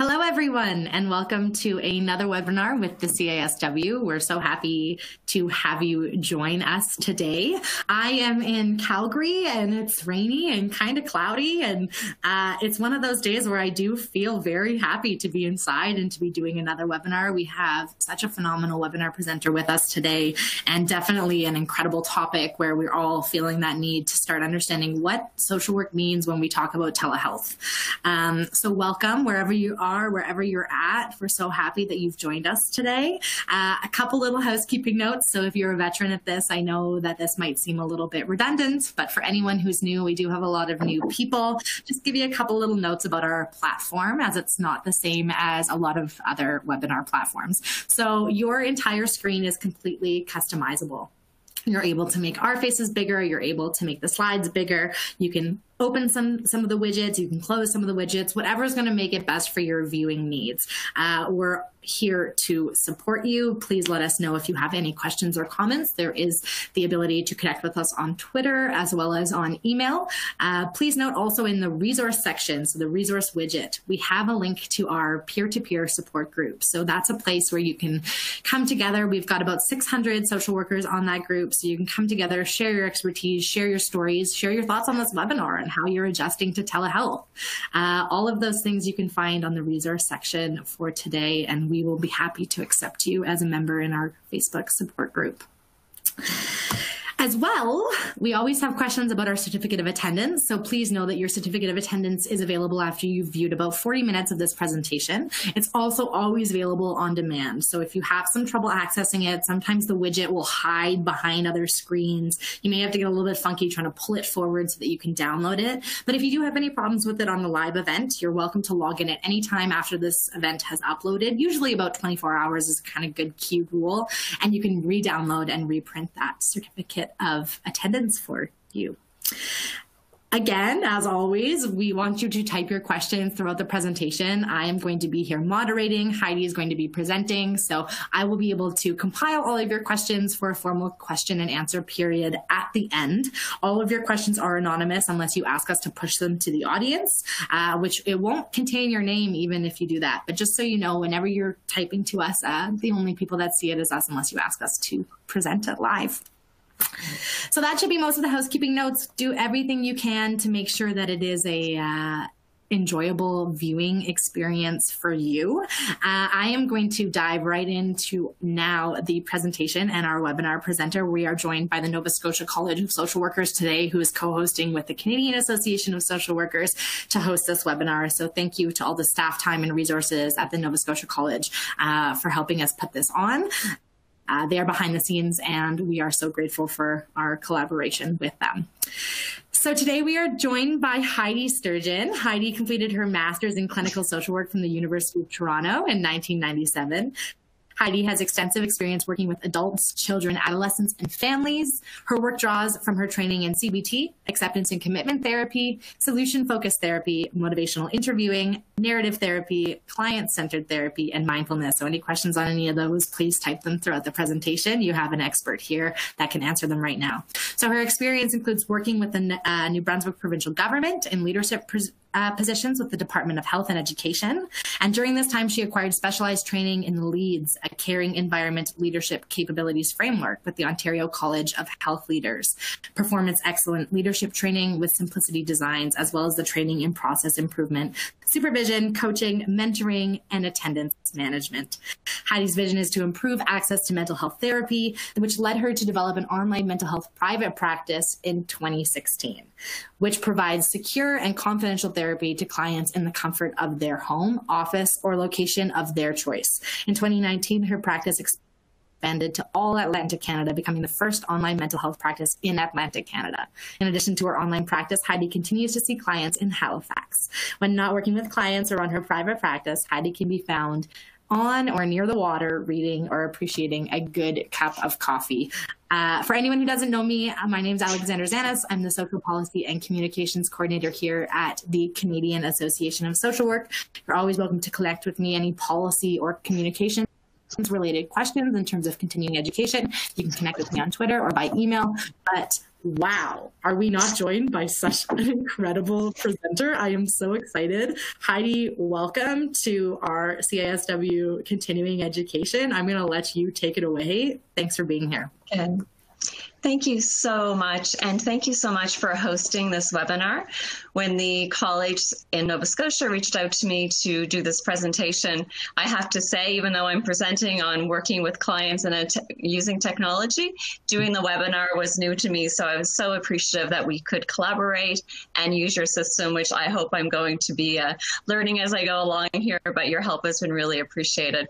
Hello, everyone, and welcome to another webinar with the CISW. We're so happy to have you join us today. I am in Calgary, and it's rainy and kind of cloudy, and it's one of those days where I do feel very happy to be inside and to be doing another webinar. We have such a phenomenal webinar presenter with us today, and definitely an incredible topic where we're all feeling that need to start understanding what social work means when we talk about telehealth. So welcome wherever you are. Wherever you're at. We're so happy that you've joined us today. A couple little housekeeping notes. So if you're a veteran at this, I know that this might seem a little bit redundant, but for anyone who's new, we do have a lot of new people. Just give you a couple little notes about our platform, as it's not the same as a lot of other webinar platforms. So your entire screen is completely customizable. You're able to make our faces bigger. You're able to make the slides bigger. You can open some of the widgets. You can close some of the widgets, whatever is going to make it best for your viewing needs. We're here to support you. Please let us know if you have any questions or comments. There is the ability to connect with us on Twitter as well as on email. Please note also in the resource section, so the resource widget, we have a link to our peer-to-peer support group. So that's a place where you can come together. We've got about 600 social workers on that group. So you can come together, share your expertise, share your stories, share your thoughts on this webinar and how you're adjusting to telehealth. All of those things you can find on the resource section for today, and we will be happy to accept you as a member in our Facebook support group. As well, we always have questions about our certificate of attendance, so please know that your certificate of attendance is available after you've viewed about 40 minutes of this presentation. It's also always available on demand, so if you have some trouble accessing it, sometimes the widget will hide behind other screens. You may have to get a little bit funky trying to pull it forward so that you can download it, but if you do have any problems with it on the live event, you're welcome to log in at any time after this event has uploaded. Usually about 24 hours is a kind of good queue rule, and you can re-download and reprint that certificate of attendance for you. Again, as always, we want you to type your questions throughout the presentation. I am going to be here moderating. Heidi is going to be presenting. So I will be able to compile all of your questions for a formal question and answer period at the end. All of your questions are anonymous unless you ask us to push them to the audience, which it won't contain your name even if you do that. But just so you know, whenever you're typing to us, the only people that see it is us unless you ask us to present it live. So that should be most of the housekeeping notes. Do everything you can to make sure that it is a enjoyable viewing experience for you. I am going to dive right into now the presentation and our webinar presenter. We are joined by the Nova Scotia College of Social Workers today, who is co-hosting with the Canadian Association of Social Workers to host this webinar. So thank you to all the staff time and resources at the Nova Scotia College for helping us put this on. They are behind the scenes, and we are so grateful for our collaboration with them. So today we are joined by Heidi Sturgeon. Heidi completed her master's in clinical social work from the University of Toronto in 1997. Heidi has extensive experience working with adults, children, adolescents, and families. Her work draws from her training in CBT, acceptance and commitment therapy, solution-focused therapy, motivational interviewing, narrative therapy, client-centered therapy, and mindfulness. So any questions on any of those, please type them throughout the presentation. You have an expert here that can answer them right now. So her experience includes working with the New Brunswick provincial government in leadership positions with the Department of Health and Education. And during this time, she acquired specialized training in LEADS, a Caring Environment Leadership Capabilities Framework with the Ontario College of Health Leaders, performance excellent leadership training with simplicity designs, as well as the training in process improvement, supervision, coaching, mentoring, and attendance management. Heidi's vision is to improve access to mental health therapy, which led her to develop an online mental health private practice in 2016, which provides secure and confidential therapy to clients in the comfort of their home, office, or location of their choice. In 2019, her practice expanded to all Atlantic Canada, becoming the first online mental health practice in Atlantic Canada. In addition to her online practice, Heidi continues to see clients in Halifax. When not working with clients or on her private practice, Heidi can be found on or near the water, reading or appreciating a good cup of coffee. For anyone who doesn't know me, my name is Alexandra Zanis. I'm the Social Policy and Communications Coordinator here at the Canadian Association of Social Work. You're always welcome to connect with me any policy or communication related questions in terms of continuing education. You can connect with me on Twitter or by email, but Wow, are we not joined by such an incredible presenter? I am so excited. Heidi, welcome to our CISW Continuing Education. I'm going to let you take it away. Thanks for being here. Okay. Thank you so much. And thank you so much for hosting this webinar. When the college in Nova Scotia reached out to me to do this presentation, I have to say, even though I'm presenting on working with clients and using technology, doing the webinar was new to me. So I was so appreciative that we could collaborate and use your system, which I hope I'm going to be learning as I go along here, but your help has been really appreciated.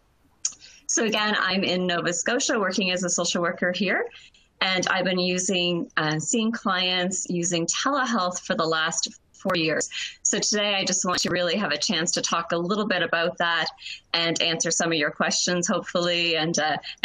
So again, I'm in Nova Scotia working as a social worker here. And I've been seeing clients using telehealth for the last 4 years. So today I just want to really have a chance to talk a little bit about that and answer some of your questions, hopefully, and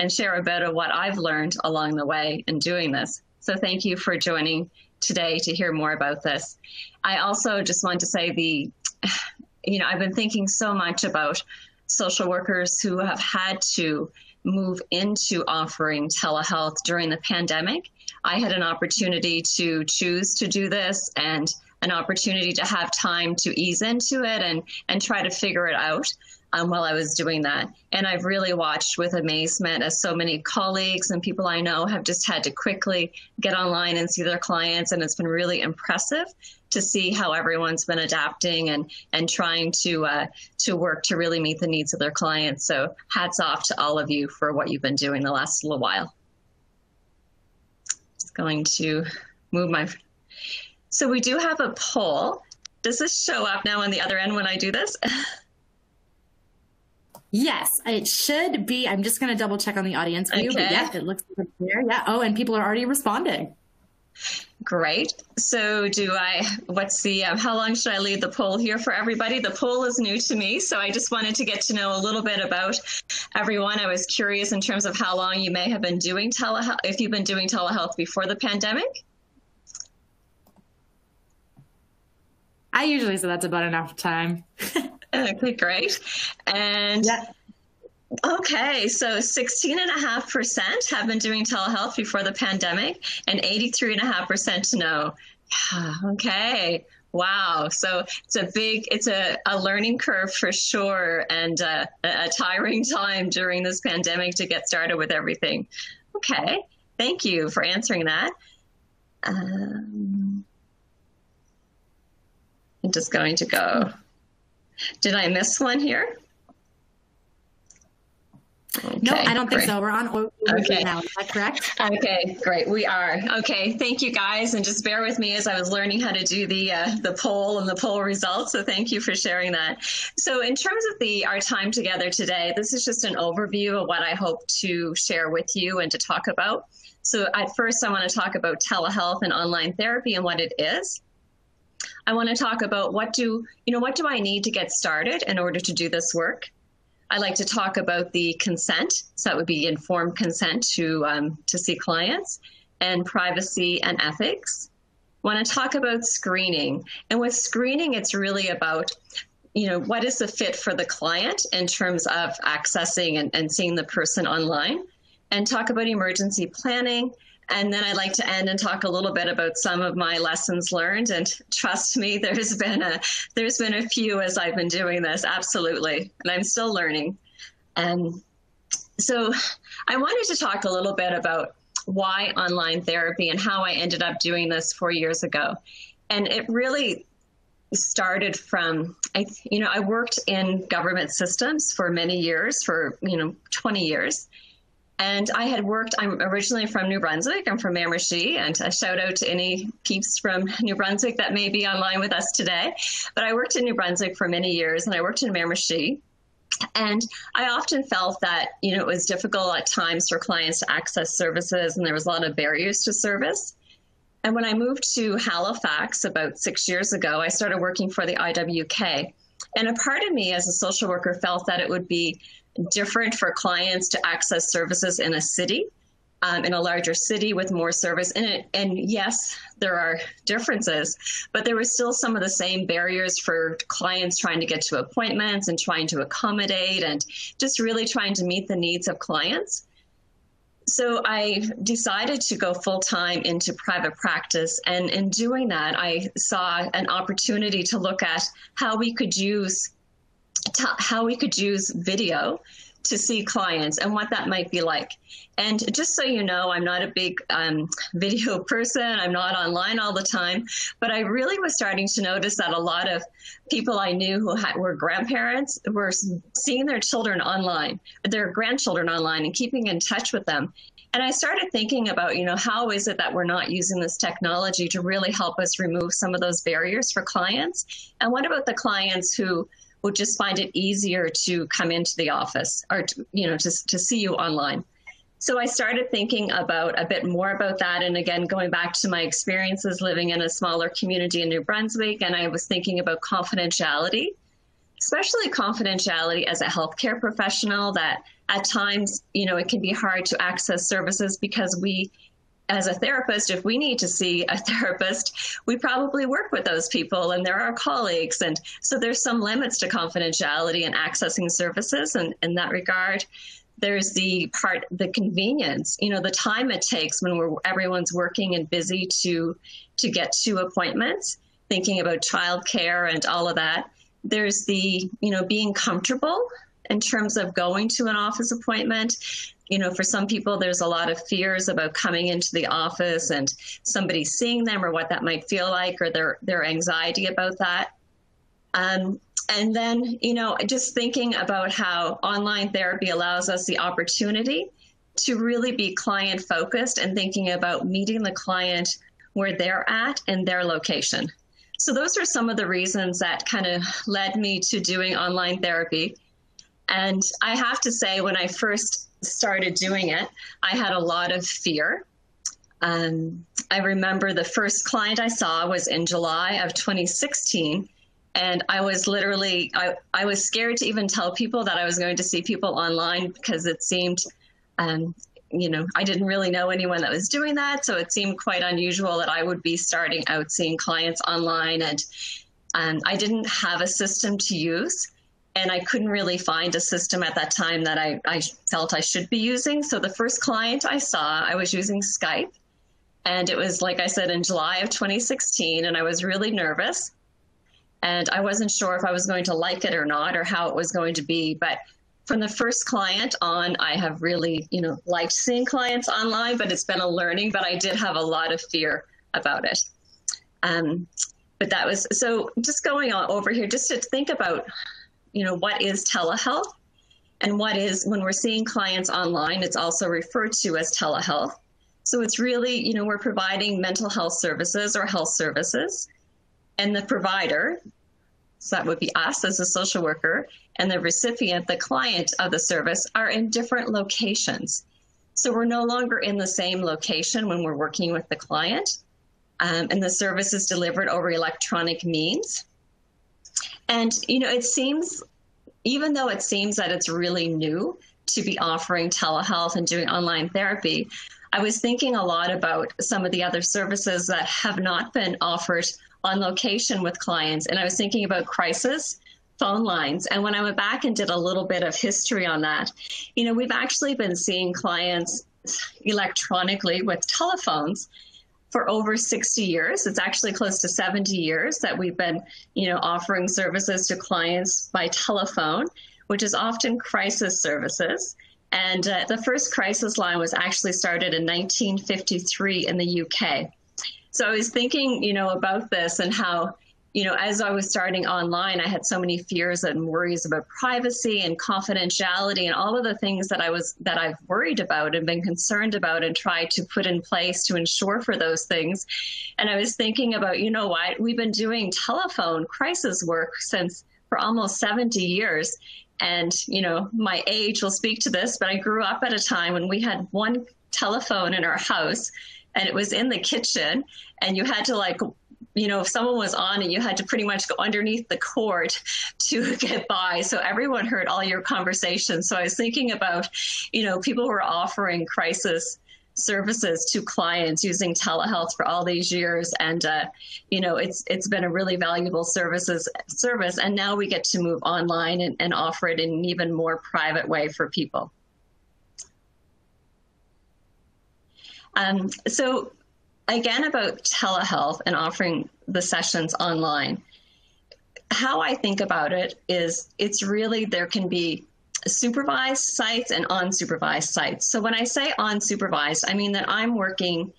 share a bit of what I've learned along the way in doing this. So thank you for joining today to hear more about this. I also just want to say I've been thinking so much about social workers who have had to move into offering telehealth during the pandemic. I had an opportunity to choose to do this and an opportunity to have time to ease into it and try to figure it out while I was doing that. And I've really watched with amazement as so many colleagues and people I know have just had to quickly get online and see their clients. And it's been really impressive to see how everyone's been adapting and trying to work to really meet the needs of their clients. So hats off to all of you for what you've been doing the last little while. Just going to move so we do have a poll. Does this show up now on the other end when I do this? Yes, it should be. I'm just going to double check on the audience view. Okay. But yeah, it looks like it's there. Yeah. Oh, and people are already responding. Great. So what's the, how long should I leave the poll here for everybody? The poll is new to me, so I just wanted to get to know a little bit about everyone. I was curious in terms of how long you may have been doing telehealth, if you've been doing telehealth before the pandemic. I usually say that's about enough time. Okay, great. And yeah. Okay, so 16.5% have been doing telehealth before the pandemic and 83.5% no. Yeah, okay. Wow. So it's a learning curve for sure and a tiring time during this pandemic to get started with everything. Okay. Thank you for answering that. I'm just going to go. Did I miss one here? Okay, no, I don't think great. so. We're on okay. now. Is that correct? Okay, great. We are. Okay, thank you guys. And just bear with me as I was learning how to do the poll and the poll results. So thank you for sharing that. So in terms of our time together today, this is just an overview of what I hope to share with you and to talk about. So at first, I want to talk about telehealth and online therapy and what it is. I want to talk about what do I need to get started in order to do this work. I like to talk about the consent, so that would be informed consent to see clients, and privacy and ethics. I want to talk about screening, and with screening, it's really about, what is the fit for the client in terms of accessing and seeing the person online, and talk about emergency planning. And then I'd like to end and talk a little bit about some of my lessons learned. And trust me, there's been a few as I've been doing this, absolutely. And I'm still learning. So I wanted to talk a little bit about why online therapy and how I ended up doing this 4 years ago. And it really started from, I worked in government systems for many years, for 20 years. And I'm originally from New Brunswick. I'm from Miramichi, and a shout out to any peeps from New Brunswick that may be online with us today. But I worked in New Brunswick for many years, and I worked in Miramichi. And I often felt that, it was difficult at times for clients to access services, and there was a lot of barriers to service. And when I moved to Halifax about 6 years ago, I started working for the IWK. And a part of me as a social worker felt that it would be different for clients to access services in a city, in a larger city with more service in it. And yes, there are differences, but there were still some of the same barriers for clients trying to get to appointments and trying to accommodate and just really trying to meet the needs of clients. So I decided to go full-time into private practice. And in doing that, I saw an opportunity to look at how we could use video to see clients and what that might be like. And just so you know, I'm not a big video person. I'm not online all the time, but I really was starting to notice that a lot of people I knew who were grandparents were seeing their children online, their grandchildren online, and keeping in touch with them. And I started thinking about, how is it that we're not using this technology to really help us remove some of those barriers for clients? And what about the clients who would just find it easier to come into the office or, to see you online? So I started thinking about a bit more about that. And again, going back to my experiences living in a smaller community in New Brunswick, and I was thinking about confidentiality, especially confidentiality as a healthcare professional, that at times, it can be hard to access services because we, as a therapist, if we need to see a therapist, we probably work with those people and they're our colleagues. And so there's some limits to confidentiality and accessing services. And in that regard, there's the convenience, the time it takes when everyone's working and busy to get to appointments, thinking about childcare and all of that. There's the, being comfortable in terms of going to an office appointment. For some people, there's a lot of fears about coming into the office and somebody seeing them or what that might feel like, or their anxiety about that. And then, just thinking about how online therapy allows us the opportunity to really be client focused and thinking about meeting the client where they're at in their location. So those are some of the reasons that kind of led me to doing online therapy. And I have to say, when I first started doing it, I had a lot of fear. I remember the first client I saw was in July of 2016. And I was literally, I was scared to even tell people that I was going to see people online because it seemed, I didn't really know anyone that was doing that. So it seemed quite unusual that I would be starting out seeing clients online. And I didn't have a system to use. And I couldn't really find a system at that time that I felt I should be using. So the first client I saw, I was using Skype. And it was, like I said, in July of 2016. And I was really nervous. And I wasn't sure if I was going to like it or not, or how it was going to be. But from the first client on, I have really, liked seeing clients online, but it's been a learning. But I did have a lot of fear about it. But that was, so just going on over here, just to think about, what is telehealth and what is, when we're seeing clients online, it's also referred to as telehealth. So it's really, we're providing mental health services or health services. And the provider, so that would be us as a social worker, and the recipient, the client of the service, are in different locations. So we're no longer in the same location when we're working with the client, and the service is delivered over electronic means. And, it seems, even though it seems that it's really new to be offering telehealth and doing online therapy, I was thinking a lot about some of the other services that have not been offered on location with clients. And I was thinking about crisis phone lines. And when I went back and did a little bit of history on that, we've actually been seeing clients electronically with telephones for over 60 years. It's actually close to 70 years that we've been, offering services to clients by telephone, which is often crisis services. And the first crisis line was actually started in 1953 in the UK. So I was thinking, about this and how, as I was starting online, I had so many fears and worries about privacy and confidentiality and all of the things that I've worried about and been concerned about and tried to put in place to ensure for those things. And I was thinking about, what, we've been doing telephone crisis work for almost 70 years. And, my age will speak to this, but I grew up at a time when we had one telephone in our house and it was in the kitchen, and you had to if someone was on it, you had to pretty much go underneath the cord to get by. So everyone heard all your conversations. So I was thinking about, people were offering crisis services to clients using telehealth for all these years. And, it's been a really valuable service. And now we get to move online and offer it in an even more private way for people. So again, about telehealth and offering the sessions online, how I think about it is it's really, there can be supervised sites and unsupervised sites. So when I say unsupervised, I mean that I'm working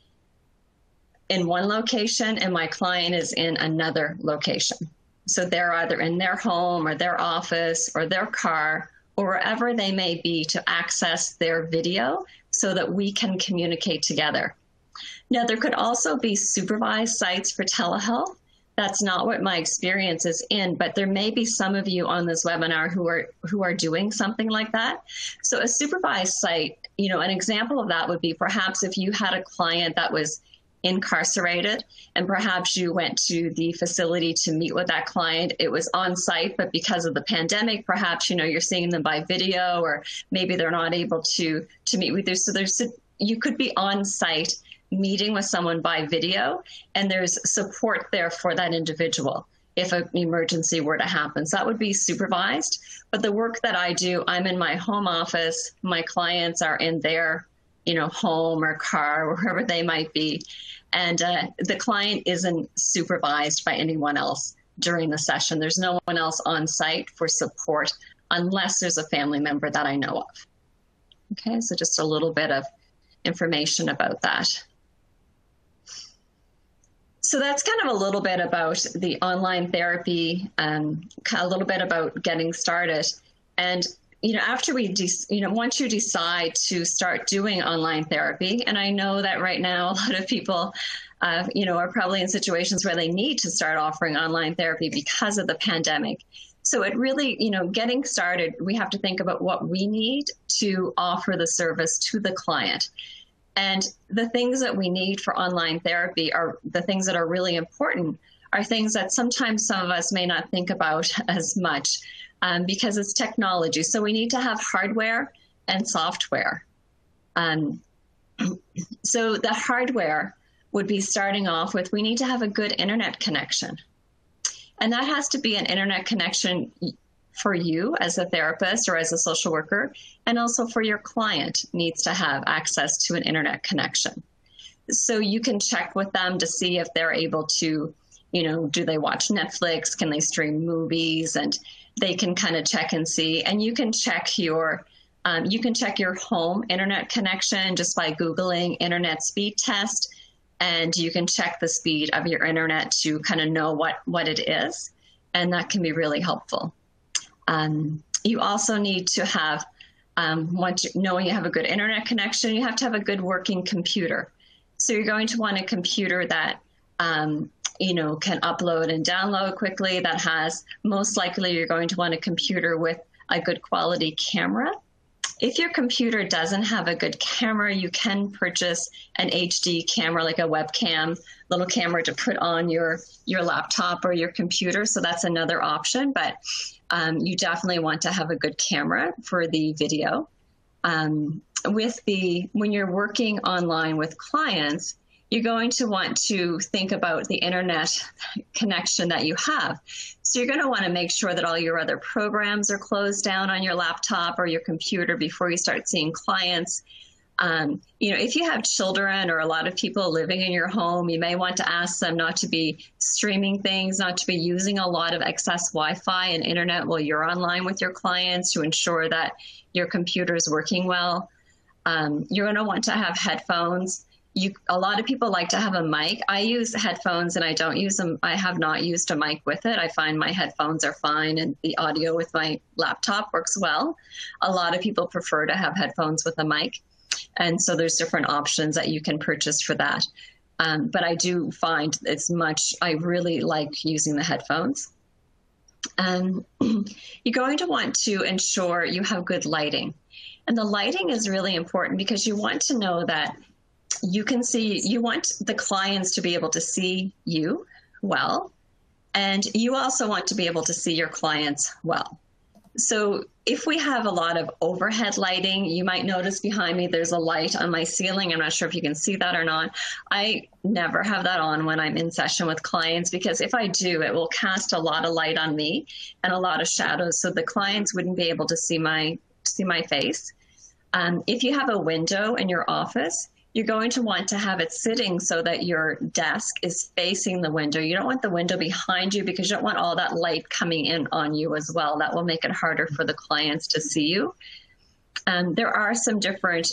in one location and my client is in another location. So they're either in their home or their office or their car or wherever they may be to access their video so that we can communicate together. Now, there could also be supervised sites for telehealth. That's not what my experience is in, but there may be some of you on this webinar who are doing something like that. So a supervised site, you know, an example of that would be perhaps if you had a client that was incarcerated and perhaps you went to the facility to meet with that client. It was on site, but because of the pandemic, perhaps, you know, you're seeing them by video, or maybe they're not able to meet with you. So you could be on site meeting with someone by video, and there's support there for that individual if an emergency were to happen. So that would be supervised. But the work that I do, I'm in my home office, my clients are in their, you know, home or car, or wherever they might be. And the client isn't supervised by anyone else during the session. There's no one else on site for support unless there's a family member that I know of. Okay, so just a little bit of information about that. So that's kind of a little bit about the online therapy, a little bit about getting started. And you know, after once you decide to start doing online therapy, and I know that right now a lot of people, you know, are probably in situations where they need to start offering online therapy because of the pandemic. So it really, you know, getting started, we have to think about what we need to offer the service to the client. And the things that we need for online therapy are the things that are really important, are things that sometimes some of us may not think about as much. Because it's technology. So we need to have hardware and software. So the hardware would be starting off with, we need to have a good internet connection. And that has to be an internet connection for you as a therapist or as a social worker, and also for your client needs to have access to an internet connection. So you can check with them to see if they're able to, you know, do they watch Netflix? Can they stream movies? And they can kind of check and see. And you can check your home internet connection just by Googling internet speed test. And you can check the speed of your internet to kind of know what it is. And that can be really helpful. You also need to have, knowing you have a good internet connection, you have to have a good working computer. So you're going to want a computer that, you know, can upload and download quickly. That has, most likely you're going to want a computer with a good quality camera. If your computer doesn't have a good camera, you can purchase an HD camera, like a webcam, little camera to put on your laptop or your computer. So that's another option, but you definitely want to have a good camera for the video. When you're working online with clients, you're going to want to think about the internet connection that you have. So you're going to want to make sure that all your other programs are closed down on your laptop or your computer before you start seeing clients. You know, if you have children or a lot of people living in your home, you may want to ask them not to be streaming things, not to be using a lot of excess Wi-Fi and internet while you're online with your clients, to ensure that your computer is working well. You're going to want to have headphones. A lot of people like to have a mic. I use headphones and I don't use them. I have not used a mic with it. I find my headphones are fine and the audio with my laptop works well. A lot of people prefer to have headphones with a mic. And so there's different options that you can purchase for that. But I do find I really like using the headphones. You're going to want to ensure you have good lighting. And the lighting is really important because you want to know that you want the clients to be able to see you well, and you also want to be able to see your clients well. So if we have a lot of overhead lighting, you might notice behind me there's a light on my ceiling. I'm not sure if you can see that or not. I never have that on when I'm in session with clients, because if I do, it will cast a lot of light on me and a lot of shadows, so the clients wouldn't be able to see my face. If you have a window in your office, you're going to want to have it sitting so that your desk is facing the window. You don't want the window behind you because you don't want all that light coming in on you as well. That will make it harder for the clients to see you. There are some different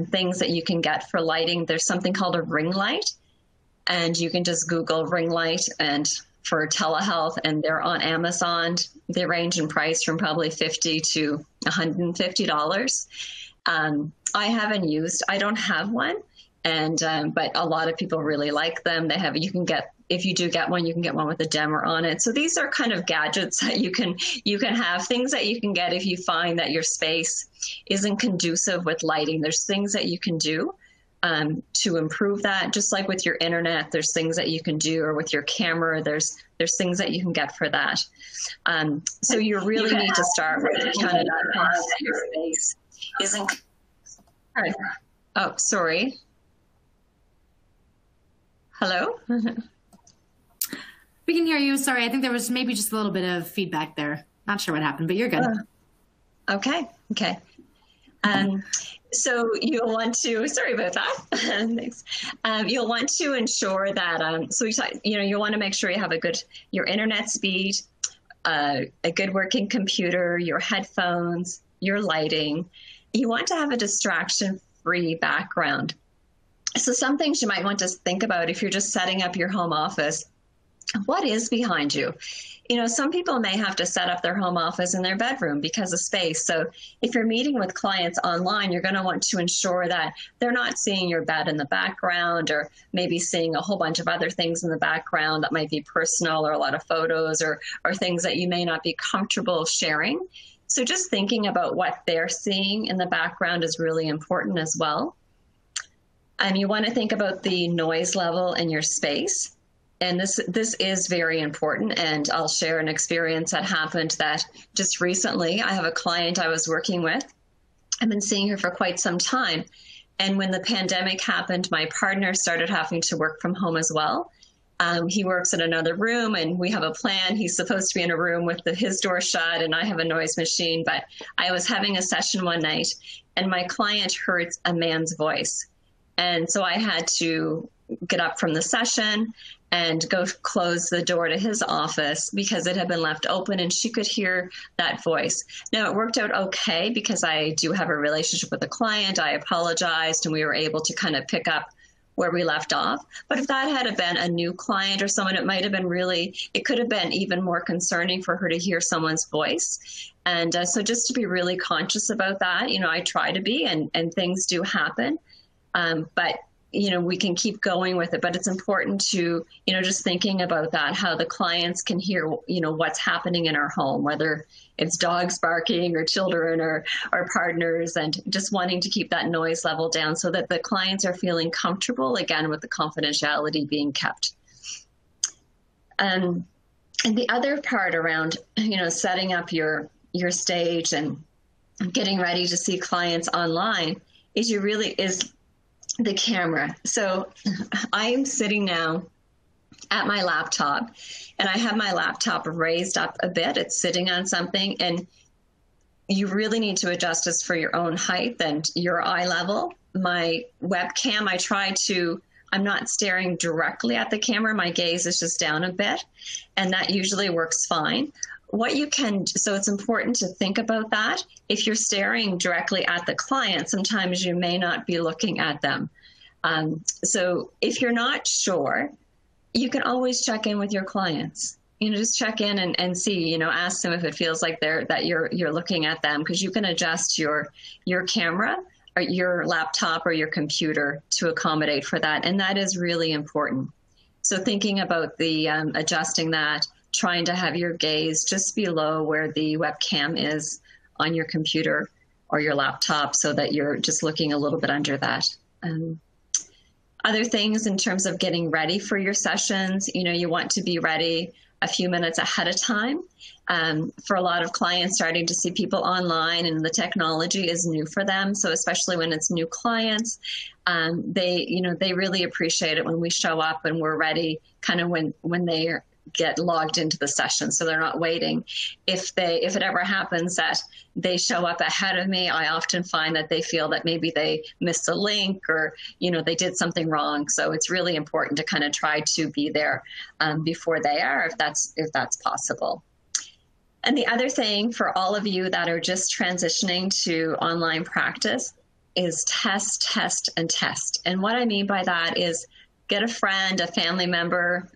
things that you can get for lighting. There's something called a ring light, and you can just Google ring light and for telehealth, and they're on Amazon. They range in price from probably $50 to $150. I don't have one, but a lot of people really like them. If you do get one, you can get one with a dimmer on it. So these are kind of gadgets that you can have, things that you can get if you find that your space isn't conducive with lighting. There's things that you can do to improve that. Just like with your internet, there's things that you can do, or with your camera, there's things that you can get for that. So you really need to start with kind of that your space isn't. Oh, sorry. Hello? We can hear you. Sorry, I think there was maybe just a little bit of feedback there. Not sure what happened, but you're good. Okay. So you'll want to, sorry about that. Thanks. You'll want to ensure that, you'll want to make sure you have your internet speed, a good working computer, your headphones, your lighting. You want to have a distraction-free background. So some things you might want to think about if you're just setting up your home office. What is behind you? Some people may have to set up their home office in their bedroom because of space. So if you're meeting with clients online, you're going to want to ensure that they're not seeing your bed in the background, or maybe seeing a whole bunch of other things in the background that might be personal, or a lot of photos, or things that you may not be comfortable sharing. So just thinking about what they're seeing in the background is really important as well. You want to think about the noise level in your space. And this is very important, and I'll share an experience that happened that just recently. I have a client I was working with. I've been seeing her for quite some time. And when the pandemic happened, my partner started having to work from home as well. He works in another room, and we have a plan. He's supposed to be in a room with his door shut, and I have a noise machine. But I was having a session one night, and my client heard a man's voice. And so I had to get up from the session and go close the door to his office because it had been left open, and she could hear that voice. Now, it worked out okay because I do have a relationship with the client. I apologized, and we were able to kind of pick up where we left off. But if that had been a new client or someone, it might have been it could have been even more concerning for her to hear someone's voice. And so just to be really conscious about that, I try to be, and things do happen. But we can keep going with it, but it's important to, just thinking about that, how the clients can hear, what's happening in our home, whether it's dogs barking or children or partners, and just wanting to keep that noise level down so that the clients are feeling comfortable, again, with the confidentiality being kept. And the other part around, setting up your stage and getting ready to see clients online is the camera. So I'm sitting now at my laptop, and I have my laptop raised up a bit. It's sitting on something, and you really need to adjust this for your own height and your eye level. My webcam, I'm not staring directly at the camera. My gaze is just down a bit, and that usually works fine. So it's important to think about that. If you're staring directly at the client, sometimes you may not be looking at them. So if you're not sure, you can always check in with your clients. Just check in and see, ask them if it feels like you're looking at them, because you can adjust your camera or your laptop or your computer to accommodate for that. And that is really important. So thinking about the adjusting that, trying to have your gaze just below where the webcam is on your computer or your laptop, so that you're just looking a little bit under that. Other things in terms of getting ready for your sessions, you want to be ready a few minutes ahead of time. For a lot of clients, starting to see people online, and the technology is new for them. So especially when it's new clients, they really appreciate it when we show up and we're ready, kind of when they get logged into the session, so they're not waiting. If it ever happens that they show up ahead of me, I often find that they feel that maybe they missed a link or, they did something wrong. So it's really important to kind of try to be there before they are, if that's possible. And the other thing for all of you that are just transitioning to online practice is test, test, and test. And what I mean by that is get a friend, a family member,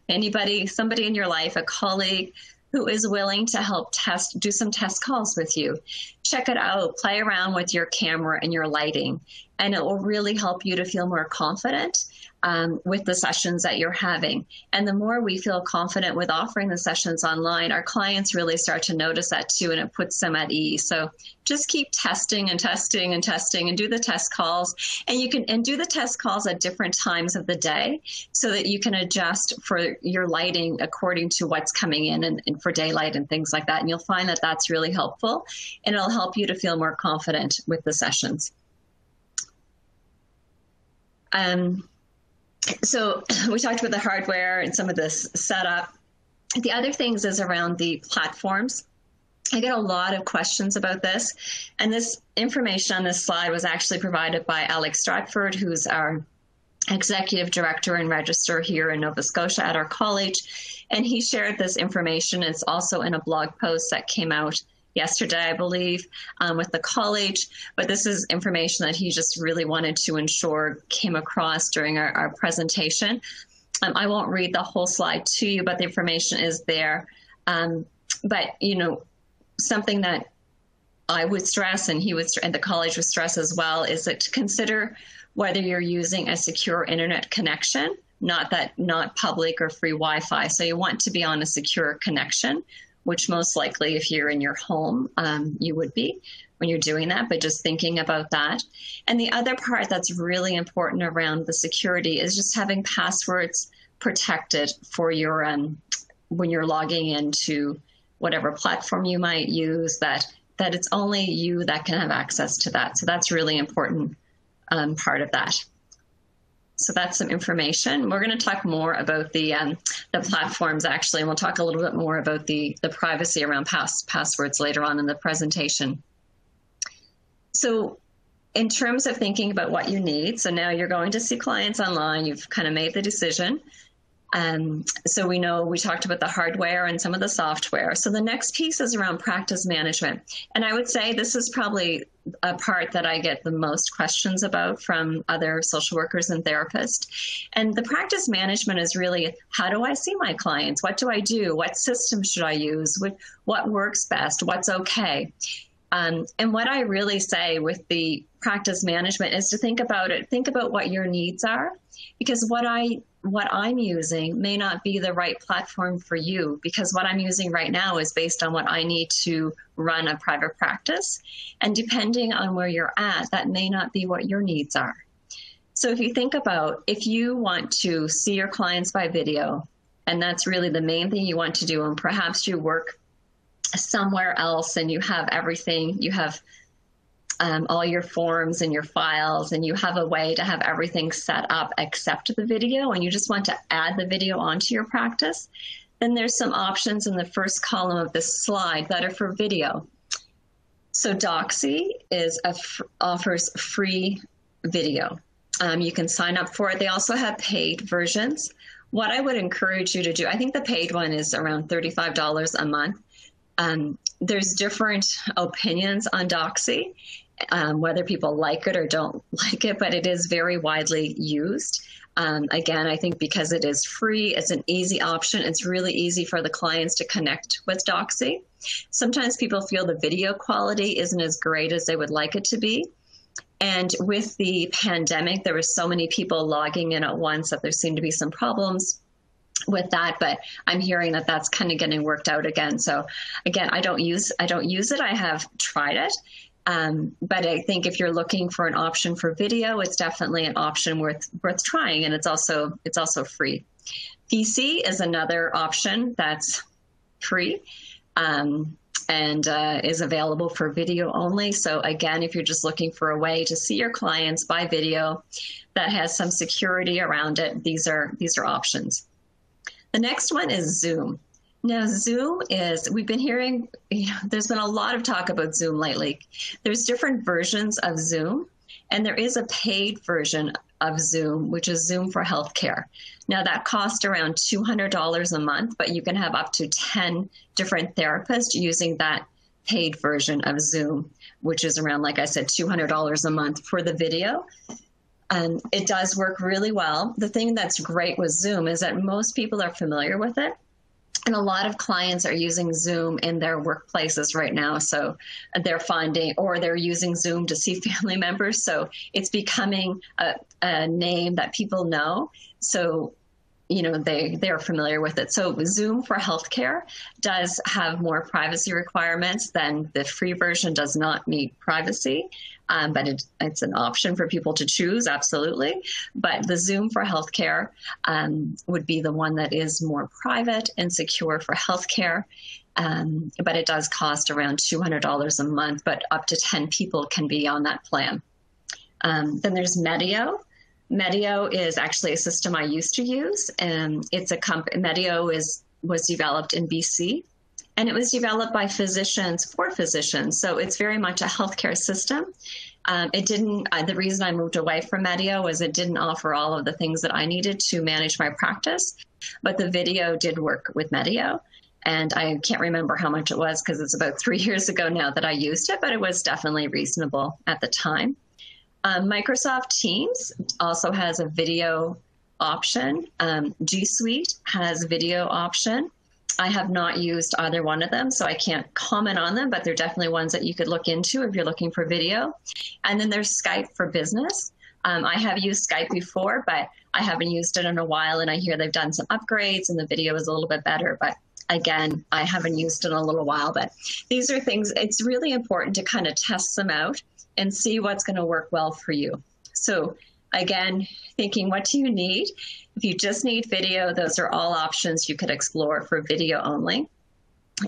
somebody in your life, a colleague who is willing to help do some test calls with you. Check it out, play around with your camera and your lighting, and it will really help you to feel more confident with the sessions that you're having. And the more we feel confident with offering the sessions online, our clients really start to notice that too, and it puts them at ease. So just keep testing and testing and testing and do the test calls. And you can do the test calls at different times of the day so that you can adjust for your lighting according to what's coming in and for daylight and things like that. And you'll find that that's really helpful, and it'll help you to feel more confident with the sessions. So we talked about the hardware and some of this setup. The other things is around the platforms. I get a lot of questions about this, and this information on this slide was actually provided by Alex Stratford, who's our executive director and registrar here in Nova Scotia at our college, and he shared this information. It's also in a blog post that came out yesterday, I believe, with the college. But this is information that he just really wanted to ensure came across during our presentation. I won't read the whole slide to you, but the information is there. But, something that I would stress, and the college would stress as well, is that to consider whether you're using a secure internet connection, not public or free Wi-Fi. So you want to be on a secure connection, which most likely if you're in your home, you would be when you're doing that, but just thinking about that. And the other part that's really important around the security is just having passwords protected for your, when you're logging into whatever platform you might use, that it's only you that can have access to that. So that's really important part of that. So that's some information. We're going to talk more about the platforms, actually, and we'll talk a little bit more about the privacy around passwords later on in the presentation. So in terms of thinking about what you need, so now you're going to see clients online, you've kind of made the decision. So we talked about the hardware and some of the software. So the next piece is around practice management. And I would say this is probably a part that I get the most questions about from other social workers and therapists. And the practice management is really, how do I see my clients? What do I do? What system should I use? What works best? What's okay? And what I really say with the practice management is to think about it. Think about what your needs are, because what I'm using may not be the right platform for you, because what I'm using right now is based on what I need to run a private practice. And depending on where you're at, that may not be what your needs are. So if you think about, if you want to see your clients by video, and that's really the main thing you want to do, and perhaps you work somewhere else and you have everything, you have all your forms and your files, and you have a way to have everything set up except the video, and you just want to add the video onto your practice, then there's some options in the first column of this slide that are for video. So Doxy offers free video. You can sign up for it. They also have paid versions. What I would encourage you to do, I think the paid one is around $35 a month. There's different opinions on Doxy, whether people like it or don't like it, but it is very widely used. Again, I think because it is free, it's an easy option. It's really easy for the clients to connect with Doxy. Sometimes people feel the video quality isn't as great as they would like it to be. And with the pandemic, there were so many people logging in at once that there seemed to be some problems with that, but I'm hearing that that's kind of getting worked out again. So again, I don't use it. I have tried it. But I think if you're looking for an option for video, it's definitely an option worth trying, and it's also free. VC is another option that's free and is available for video only. So again, if you're just looking for a way to see your clients by video that has some security around it, these are options. The next one is Zoom. Now, Zoom is, we've been hearing, there's been a lot of talk about Zoom lately. There's different versions of Zoom, and there is a paid version of Zoom, which is Zoom for Healthcare. Now, that costs around $200 a month, but you can have up to 10 different therapists using that paid version of Zoom, which is around, like I said, $200 a month for the video. And it does work really well. The thing that's great with Zoom is that most people are familiar with it. And a lot of clients are using Zoom in their workplaces right now. So they're finding, or they're using Zoom to see family members. So it's becoming a name that people know. So, they're familiar with it. So Zoom for Healthcare does have more privacy requirements than the free version does not meet privacy. But it's an option for people to choose, absolutely. But the Zoom for Healthcare would be the one that is more private and secure for healthcare. But it does cost around $200 a month, but up to 10 people can be on that plan. Then there's Meti. Meti is actually a system I used to use, and it's a company. Meti was developed in BC. And it was developed by physicians for physicians. So it's very much a healthcare system. The reason I moved away from Meti was it didn't offer all of the things that I needed to manage my practice. But the video did work with Meti. And I can't remember how much it was because it's about 3 years ago now that I used it, but it was definitely reasonable at the time. Microsoft Teams also has a video option. G Suite has video option. I have not used either one of them, so I can't comment on them, but they're definitely ones that you could look into if you're looking for video. And then there's Skype for Business. I have used Skype before, but I haven't used it in a while, and I hear they've done some upgrades and the video is a little bit better. But again, I haven't used it in a little while. But these are things, it's really important to kind of test them out and see what's going to work well for you. So again, thinking, what do you need? If you just need video, those are all options you could explore for video only.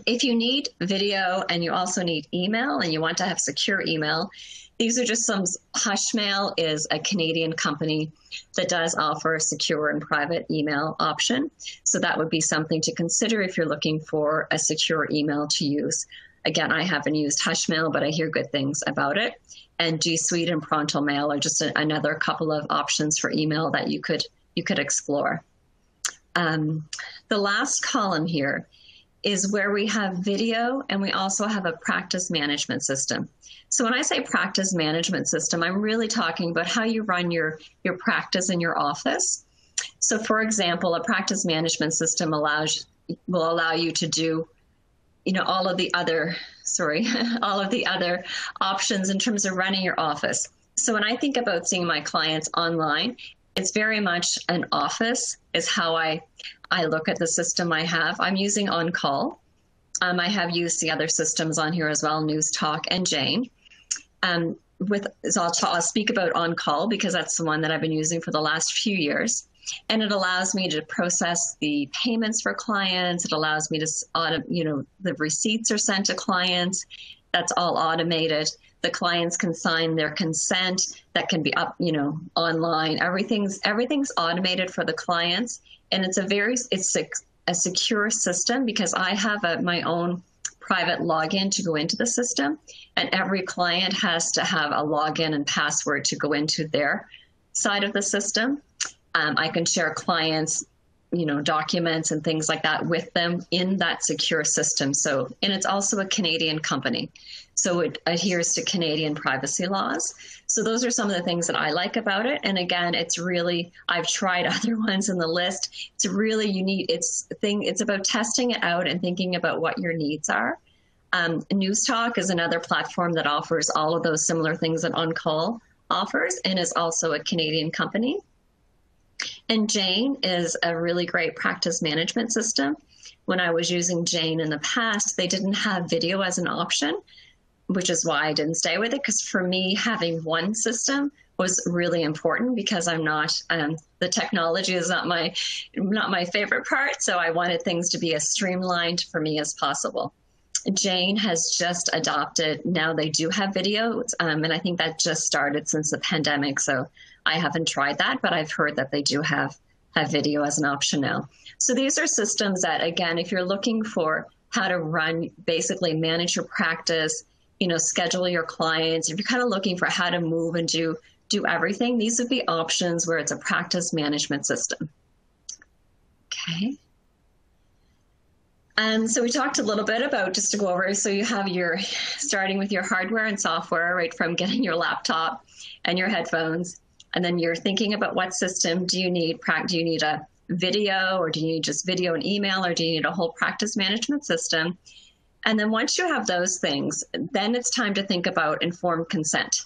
If you need video and you also need email and you want to have secure email, these are just some. Hushmail is a Canadian company that does offer a secure and private email option. So that would be something to consider if you're looking for a secure email to use. Again, I haven't used Hushmail, but I hear good things about it. And G Suite and Pronto Mail are just another couple of options for email that you could explore. The last column here is where we have video, and we also have a practice management system. So when I say practice management system, I'm really talking about how you run your practice in your office. So for example, a practice management system will allow you to do all of the other options in terms of running your office. So when I think about seeing my clients online, it's very much an office is how I look at the system I have. I'm using On Call. I have used the other systems on here as well, News Talk and Jane. I'll speak about On Call because that's the one that I've been using for the last few years. And it allows me to process the payments for clients. It allows me to, the receipts are sent to clients. That's all automated. The clients can sign their consent that can be up, online. Everything's automated for the clients. And it's a secure system because I have my own private login to go into the system. And every client has to have a login and password to go into their side of the system. I can share clients, documents and things like that with them in that secure system. So, and it's also a Canadian company. So it adheres to Canadian privacy laws. So those are some of the things that I like about it. And again, I've tried other ones in the list. It's really unique. It's about testing it out and thinking about what your needs are. News Talk is another platform that offers all of those similar things that On Call offers and is also a Canadian company. And Jane is a really great practice management system. When I was using Jane in the past, they didn't have video as an option, which is why I didn't stay with it. Because for me, having one system was really important because I'm not, the technology is not my favorite part. So I wanted things to be as streamlined for me as possible. Jane has just adopted, now they do have video, and I think that just started since the pandemic. So I haven't tried that, but I've heard that they do have have video as an option now. So these are systems that, again, if you're looking for how to run, basically manage your practice, schedule your clients, if you're kind of looking for how to move and do everything, these would be options where it's a practice management system. Okay. So we talked a little bit about, just to go over, so you have starting with your hardware and software, right from getting your laptop and your headphones, and then you're thinking about what system do you need? Do you need a video, or do you need just video and email, or do you need a whole practice management system? And then once you have those things, then it's time to think about informed consent.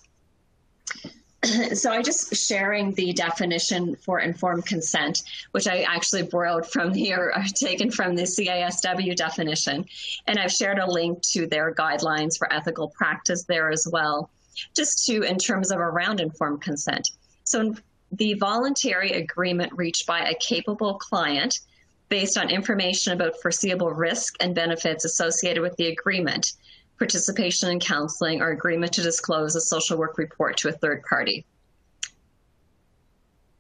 So I just sharing the definition for informed consent, which I actually borrowed from taken from the CISW definition. And I've shared a link to their guidelines for ethical practice there as well, just in terms of around informed consent. So the voluntary agreement reached by a capable client based on information about foreseeable risk and benefits associated with the agreement, participation in counseling, or agreement to disclose a social work report to a third party.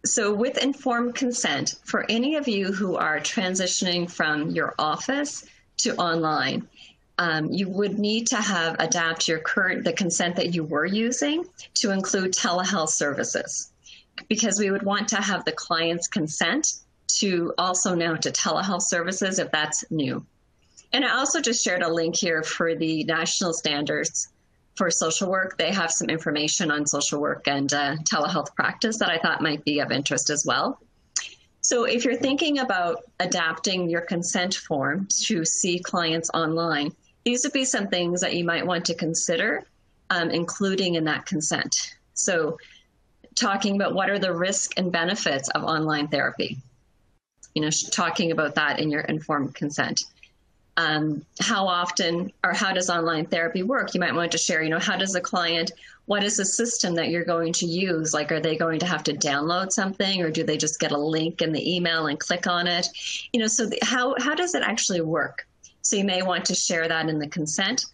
So with informed consent, for any of you who are transitioning from your office to online, you would need to adapt the consent that you were using to include telehealth services, because we would want to have the client's consent to telehealth services if that's new. And I also just shared a link here for the national standards for social work. They have some information on social work and telehealth practice that I thought might be of interest as well. So if you're thinking about adapting your consent form to see clients online, these would be some things that you might want to consider including in that consent. So talking about what are the risks and benefits of online therapy, talking about that in your informed consent. How often or how does online therapy work? You might want to share, how does the client, what is the system that you're going to use? Like, are they going to have to download something, or do they just get a link in the email and click on it? How does it actually work? So you may want to share that in the consent.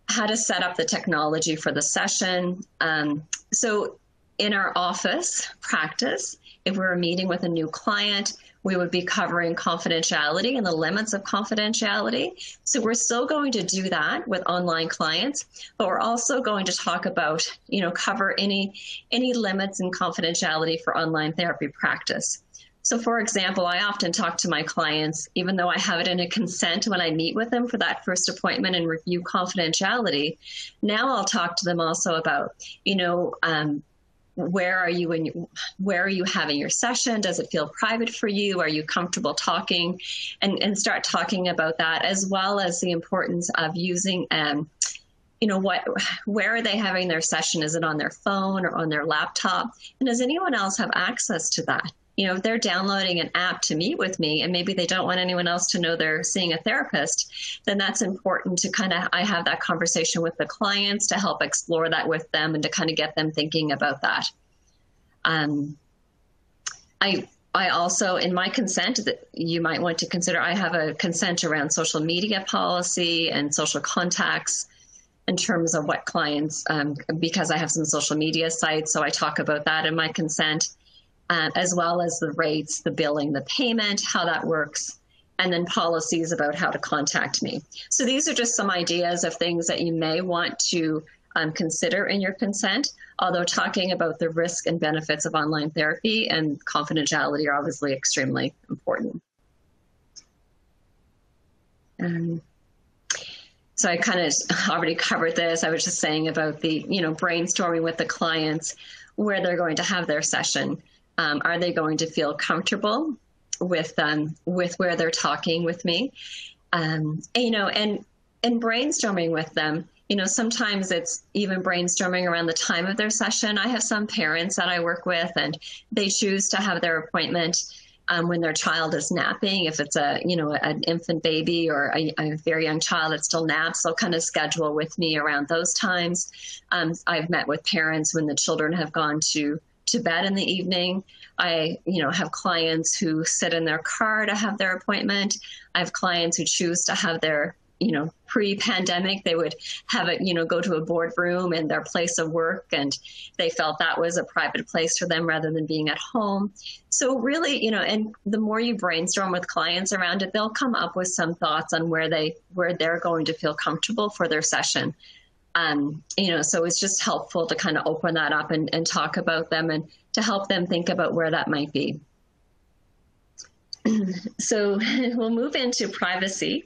How to set up the technology for the session. So in our office practice, if we're meeting with a new client, we would be covering confidentiality and the limits of confidentiality. So we're still going to do that with online clients, but we're also going to talk about, cover any limits and confidentiality for online therapy practice. So for example, I often talk to my clients, even though I have it in a consent when I meet with them for that first appointment and review confidentiality, now I'll talk to them also about, where are you having your session? Does it feel private for you? Are you comfortable talking? And start talking about that, as well as the importance of using, where are they having their session? Is it on their phone or on their laptop? And does anyone else have access to that? If they're downloading an app to meet with me and maybe they don't want anyone else to know they're seeing a therapist, then that's important to I have that conversation with the clients to help explore that with them and to kind of get them thinking about that. I also, in my consent, that you might want to consider, I have a consent around social media policy and social contacts in terms of what clients, because I have some social media sites, so I talk about that in my consent. As well as the rates, the billing, the payment, how that works, and then policies about how to contact me. So these are just some ideas of things that you may want to consider in your consent, although talking about the risk and benefits of online therapy and confidentiality are obviously extremely important. So I kind of already covered this. I was just saying about the, brainstorming with the clients, where they're going to have their session. Are they going to feel comfortable with where they're talking with me? And brainstorming with them, sometimes it's even brainstorming around the time of their session. I have some parents that I work with, and they choose to have their appointment when their child is napping. If it's an infant baby or a very young child that still naps, they'll kind of schedule with me around those times. I've met with parents when the children have gone to bed in the evening. I, have clients who sit in their car to have their appointment. I have clients who choose to have their pre-pandemic, they would have it, go to a boardroom in their place of work, and they felt that was a private place for them rather than being at home. So really, and the more you brainstorm with clients around it, they'll come up with some thoughts on where they're going to feel comfortable for their session. So it's just helpful to kind of open that up and talk about them and to help them think about where that might be. So we'll move into privacy.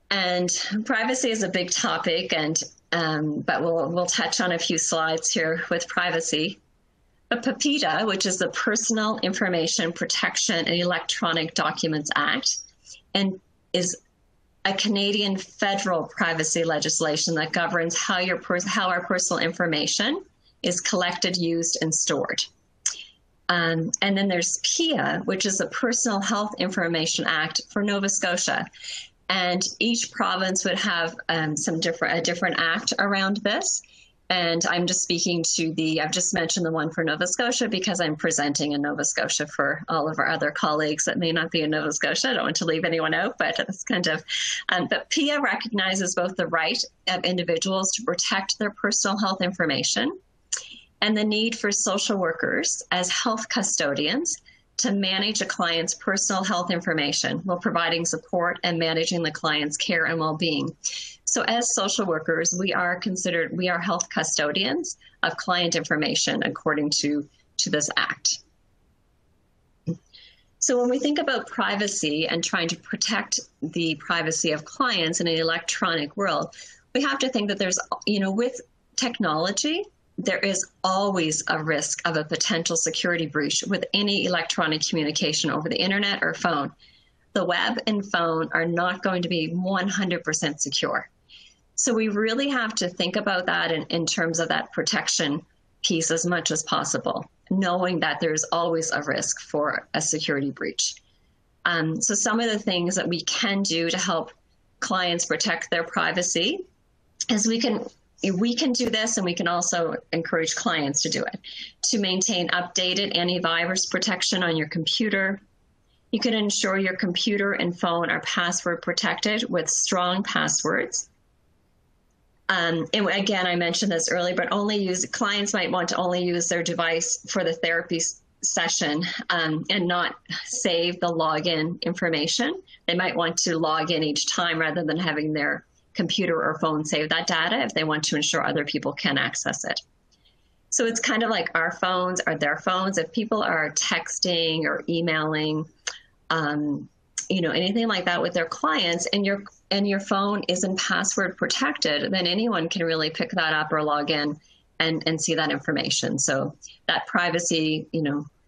And privacy is a big topic, but we'll touch on a few slides here with privacy. But PIPEDA, which is the Personal Information Protection and Electronic Documents Act, and is a Canadian federal privacy legislation that governs how our personal information is collected, used, and stored. And then there's PIA, which is the Personal Health Information Act for Nova Scotia. And each province would have a different act around this. And I'm just speaking to I've just mentioned the one for Nova Scotia because I'm presenting in Nova Scotia for all of our other colleagues that may not be in Nova Scotia. I don't want to leave anyone out, but it's kind of, but PIA recognizes both the right of individuals to protect their personal health information and the need for social workers as health custodians to manage a client's personal health information while providing support and managing the client's care and well-being. So as social workers, we are health custodians of client information according to this act. So when we think about privacy and trying to protect the privacy of clients in an electronic world, we have to think that there's, with technology, there is always a risk of a potential security breach with any electronic communication over the internet or phone. The web and phone are not going to be 100% secure. So we really have to think about that in terms of that protection piece as much as possible, knowing that there's always a risk for a security breach. So some of the things that we can do to help clients protect their privacy is we can do this, and we can also encourage clients to do it. To maintain updated antivirus protection on your computer, you can ensure your computer and phone are password protected with strong passwords. And again, I mentioned this earlier, but clients might want to only use their device for the therapy session and not save the login information. They might want to log in each time rather than having their computer or phone save that data if they want to ensure other people can access it. So it's kind of like our phones are their phones. If people are texting or emailing, anything like that with their clients, and your phone isn't password protected, then anyone can really pick that up or log in and see that information. So that privacy,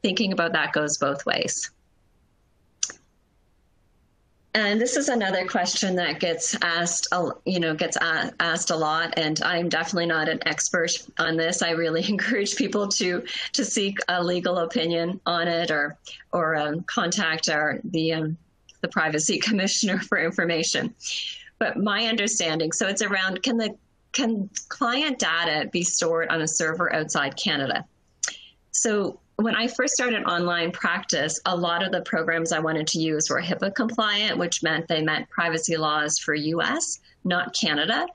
thinking about that goes both ways. And this is another question that gets asked a lot, and I'm definitely not an expert on this. I really encourage people to seek a legal opinion on it, or contact the privacy commissioner for information. But my understanding, so it's around, can client data be stored on a server outside Canada? So when I first started online practice, a lot of the programs I wanted to use were HIPAA compliant, which meant they met privacy laws for US, not Canada.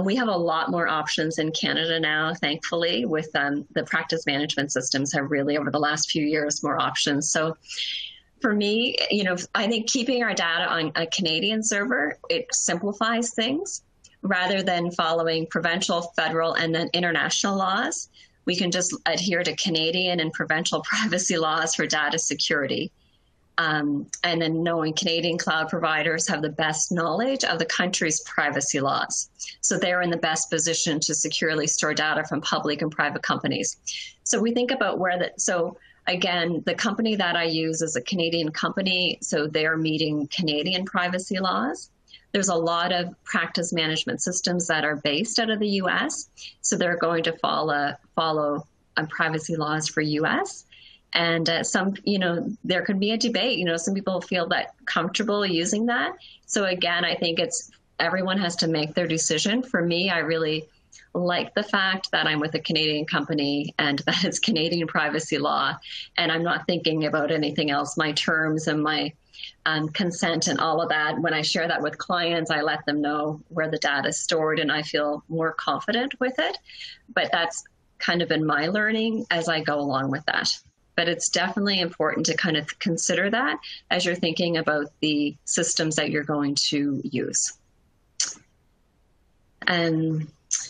We have a lot more options in Canada now, thankfully, with the practice management systems have really, over the last few years, more options. So for me, I think keeping our data on a Canadian server, it simplifies things rather than following provincial, federal, and then international laws. We can just adhere to Canadian and provincial privacy laws for data security. And then knowing Canadian cloud providers have the best knowledge of the country's privacy laws. So they're in the best position to securely store data from public and private companies. So we think about so again, the company that I use is a Canadian company, so they're meeting Canadian privacy laws. There's a lot of practice management systems that are based out of the US, so they're going to follow privacy laws for US. And there could be a debate. Some people feel that comfortable using that. So again, I think everyone has to make their decision. For me, I really like the fact that I'm with a Canadian company and that it's Canadian privacy law, and I'm not thinking about anything else. My terms and my consent and all of that. When I share that with clients, I let them know where the data is stored, and I feel more confident with it. But that's kind of been my learning as I go along with that. But it's definitely important to kind of consider that as you're thinking about the systems that you're going to use.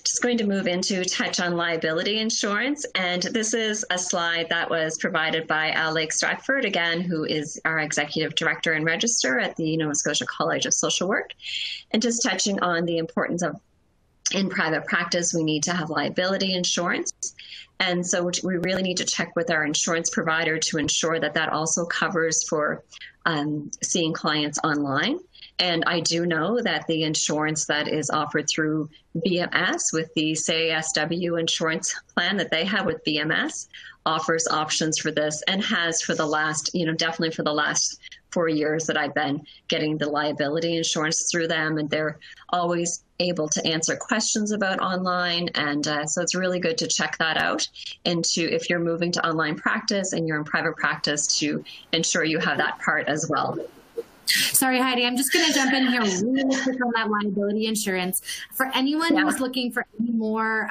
Just going to move into touch on liability insurance. And this is a slide that was provided by Alex Stratford, again, who is our Executive Director and Register at the Nova Scotia College of Social Work. And just touching on the importance of, in private practice, we need to have liability insurance. And so we really need to check with our insurance provider to ensure that that also covers for seeing clients online. And I do know that the insurance that is offered through BMS with the CASW insurance plan that they have with BMS offers options for this, and has for the last, definitely for the last 4 years that I've been getting the liability insurance through them. And they're always able to answer questions about online. And so it's really good to check that out. And if you're moving to online practice and you're in private practice, to ensure you have that part as well. Sorry, Heidi, I'm just going to jump in here really quick on that liability insurance. For anyone who's looking for any more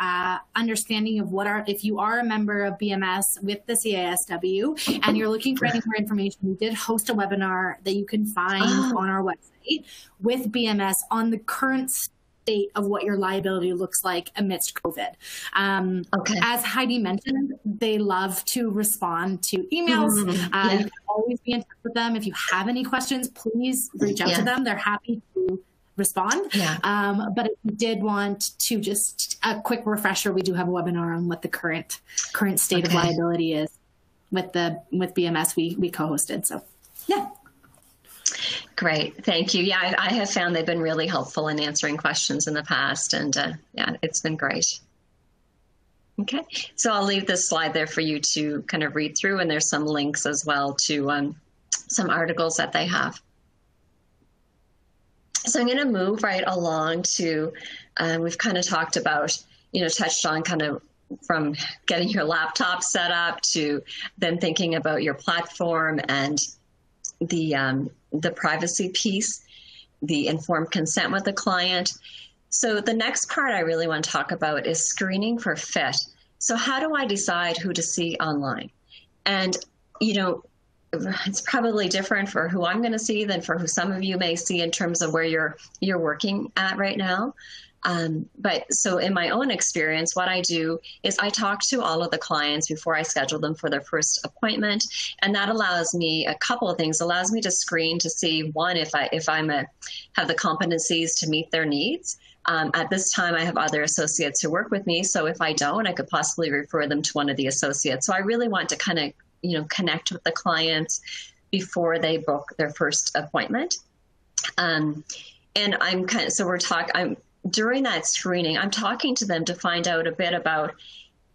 understanding of if you are a member of BMS with the CASW and you're looking for any more information, we did host a webinar that you can find on our website with BMS on the current state of what your liability looks like amidst COVID. As Heidi mentioned, they love to respond to emails. You can always be in touch with them. If you have any questions, please reach out to them. They're happy to respond. But if you did want to, just a quick refresher, we do have a webinar on what the current state of liability is with BMS we co-hosted. So Great. Thank you. Yeah, I have found they've been really helpful in answering questions in the past, and it's been great. Okay, so I'll leave this slide there for you to kind of read through, and there's some links as well to some articles that they have. So I'm going to move right along to, we've kind of talked about, touched on kind of from getting your laptop set up to then thinking about your platform and the privacy piece, the informed consent with the client. So the next part I really want to talk about is screening for fit. So how do I decide who to see online? And, it's probably different for who I'm going to see than for who some of you may see in terms of where you're working at right now. But so in my own experience, what I do is I talk to all of the clients before I schedule them for their first appointment. And that allows me a couple of things. It allows me to screen to see, one, if I have the competencies to meet their needs. At this time, I have other associates who work with me. So if I don't, I could possibly refer them to one of the associates. So I really want to kind of, connect with the clients before they book their first appointment. And during that screening, I'm talking to them to find out a bit about,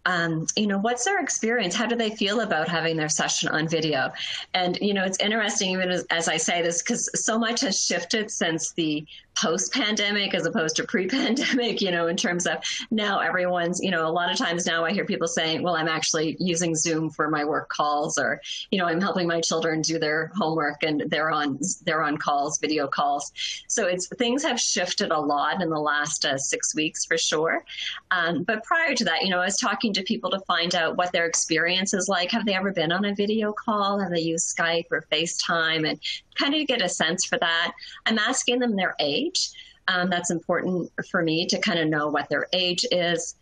what's their experience? How do they feel about having their session on video? And, it's interesting, even as I say this, because so much has shifted since the post-pandemic as opposed to pre-pandemic, in terms of now everyone's, a lot of times now I hear people saying, well, I'm actually using Zoom for my work calls, or, I'm helping my children do their homework and they're on calls, video calls. So things have shifted a lot in the last 6 weeks for sure. But prior to that, I was talking to people to find out what their experience is like. Have they ever been on a video call? Have they used Skype or Facetime? And kind of get a sense for that. I'm asking them their age. That's important for me to kind of know what their age is.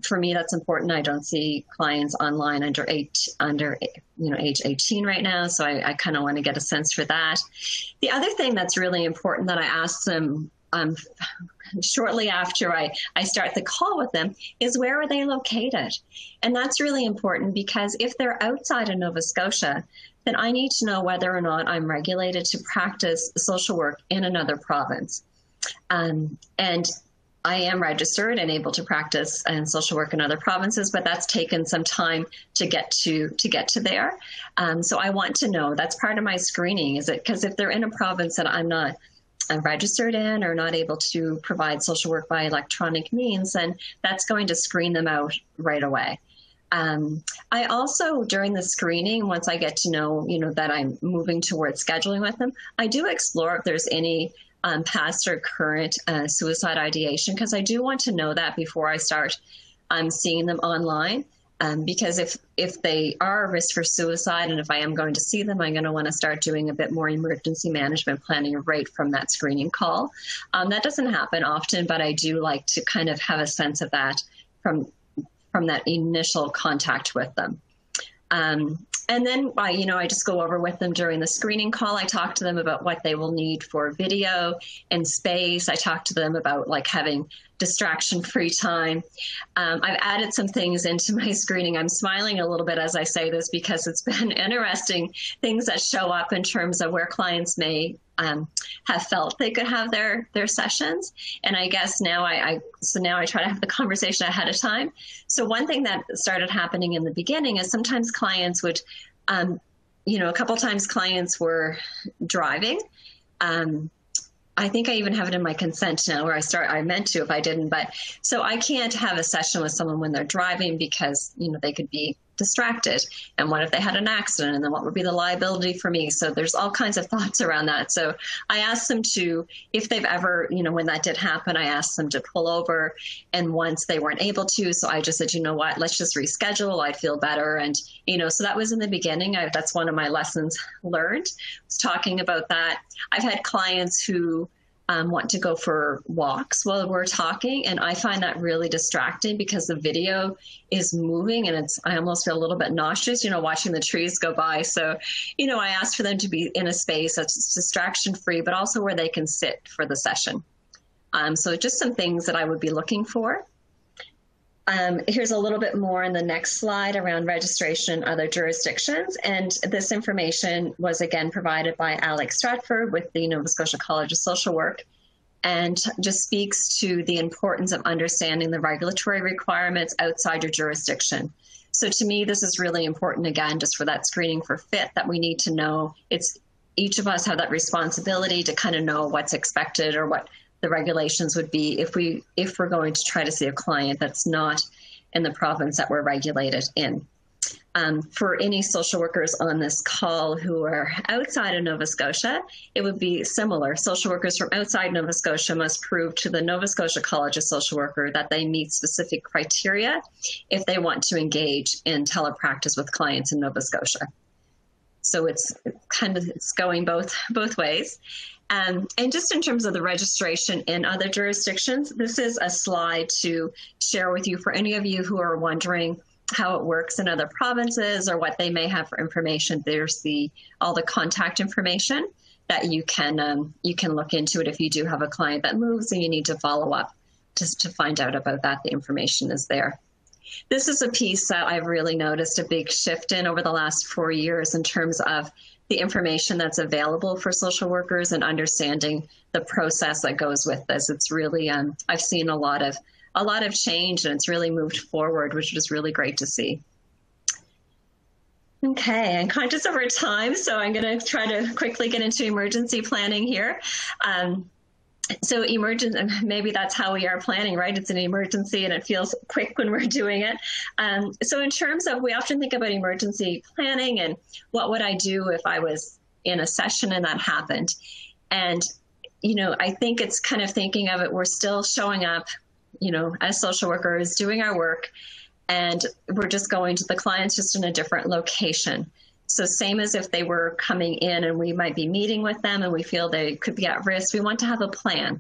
For me, that's important. I don't see clients online under age 18 right now. So I kind of want to get a sense for that. The other thing that's really important that I ask them shortly after I start the call with them is, where are they located? And that's really important, because if they're outside of Nova Scotia, then I need to know whether or not I'm regulated to practice social work in another province. And I am registered and able to practice social work in other provinces, but that's taken some time to get to there. So I want to know, that's part of my screening, is it, because if they're in a province that I'm not registered in or not able to provide social work by electronic means, then that's going to screen them out right away. I also, during the screening, once I get to know, that I'm moving towards scheduling with them, I do explore if there's any past or current suicide ideation, because I do want to know that before I start seeing them online. Because if they are a risk for suicide, and if I am going to see them, I'm going to want to start doing a bit more emergency management planning right from that screening call. That doesn't happen often, but I do like to kind of have a sense of that from that initial contact with them. And then, I just go over with them during the screening call. I talk to them about what they will need for video and space. I talk to them about having distraction-free time. I've added some things into my screening. I'm smiling a little bit as I say this because it's been interesting things that show up in terms of where clients may have felt they could have their sessions. And I guess now I try to have the conversation ahead of time. So one thing that started happening in the beginning is sometimes clients would, a couple times clients were driving. I think I even have it in my consent now where I meant to if I didn't, but so I can't have a session with someone when they're driving because, they could be distracted. And what if they had an accident? And then what would be the liability for me? So there's all kinds of thoughts around that. So I asked them to, if they've ever, when that did happen, I asked them to pull over. And once they weren't able to, so I just said, you know what, let's just reschedule. I'd feel better. And, so that was in the beginning. That's one of my lessons learned, was talking about that. I've had clients who want to go for walks while we're talking. And I find that really distracting because the video is moving and I almost feel a little bit nauseous, watching the trees go by. So, I asked for them to be in a space that's distraction free, but also where they can sit for the session. So just some things that I would be looking for. Here's a little bit more in the next slide around registration in other jurisdictions. And this information was again provided by Alex Stratford with the Nova Scotia College of Social Work, and just speaks to the importance of understanding the regulatory requirements outside your jurisdiction. So to me, this is really important, again, just for that screening for fit, that we need to know each of us have that responsibility to kind of know what's expected or what the regulations would be if we're going to try to see a client that's not in the province that we're regulated in. For any social workers on this call who are outside of Nova Scotia, it would be similar. Social workers from outside Nova Scotia must prove to the Nova Scotia College of Social Work that they meet specific criteria if they want to engage in telepractice with clients in Nova Scotia. So it's going both ways. And just in terms of the registration in other jurisdictions, this is a slide to share with you for any of you who are wondering how it works in other provinces or what they may have for information. There's all the contact information that you can look into it if you do have a client that moves and you need to follow up just to find out about that. The information is there. This is a piece that I've really noticed a big shift in over the last 4 years in terms of the information that's available for social workers and understanding the process that goes with this. It's really, I've seen a lot of change, and it's really moved forward, which is really great to see. Okay, I'm conscious of our time, so I'm going to try to quickly get into emergency planning here. So maybe that's how we are planning, right? It's an emergency and it feels quick when we're doing it. So in terms of, we often think about emergency planning and what would I do if I was in a session and that happened. And, I think it's kind of thinking of it, we're still showing up, as social workers doing our work, and we're just going to the clients just in a different location. So same as if they were coming in and we might be meeting with them and we feel they could be at risk, we want to have a plan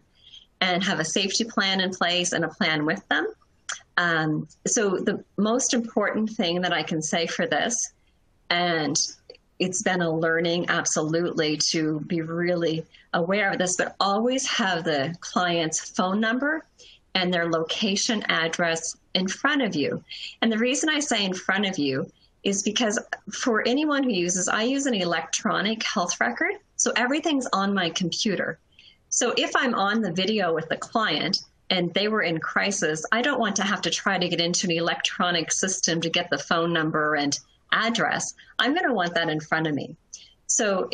and have a safety plan in place and a plan with them. So the most important thing that I can say for this, and it's been a learning absolutely to be really aware of this, but always have the client's phone number and their location address in front of you. And the reason I say in front of you is because for anyone who I use an electronic health record. So everything's on my computer. So if I'm on the video with the client and they were in crisis, I don't want to have to try to get into an electronic system to get the phone number and address. I'm going to want that in front of me. So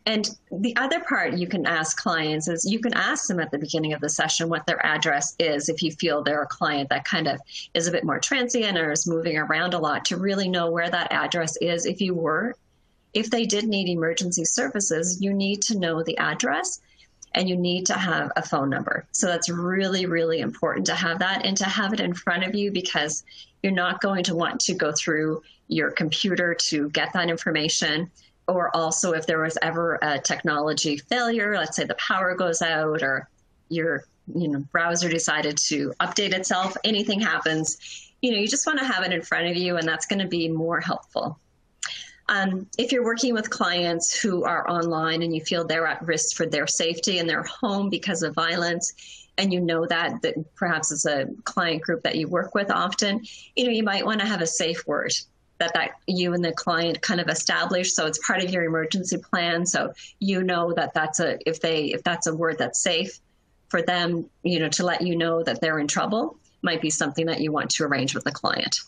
and the other part you can ask clients is you can ask them at the beginning of the session what their address is if you feel they're a client that kind of is a bit more transient or is moving around a lot, to really know where that address is. If they did need emergency services, you need to know the address and you need to have a phone number. So that's really, really important to have that and to have it in front of you, because you're not going to want to go through your computer to get that information. Or also if there was ever a technology failure, let's say the power goes out or your browser decided to update itself, anything happens, you just want to have it in front of you, and that's going to be more helpful. If you're working with clients who are online and you feel they're at risk for their safety in their home because of violence, and you know that perhaps it's a client group that you work with often, you might want to have a safe word that you and the client kind of establish. So it's part of your emergency plan. So that if that's a word that's safe for them, to let you know that they're in trouble, might be something that you want to arrange with the client.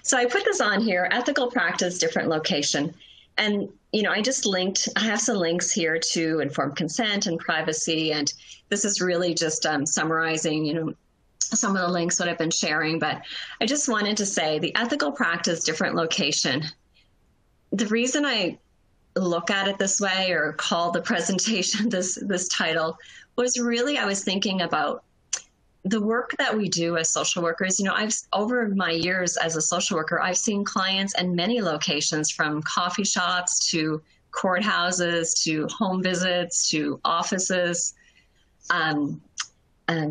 So I put this on here, ethical practice, different location. And, I have some links here to informed consent and privacy. And this is really just summarizing, some of the links that I've been sharing, but I just wanted to say the ethical practice, different location. The reason I look at it this way or call the presentation this title was really, I was thinking about the work that we do as social workers. Over my years as a social worker, I've seen clients in many locations, from coffee shops to courthouses to home visits to offices,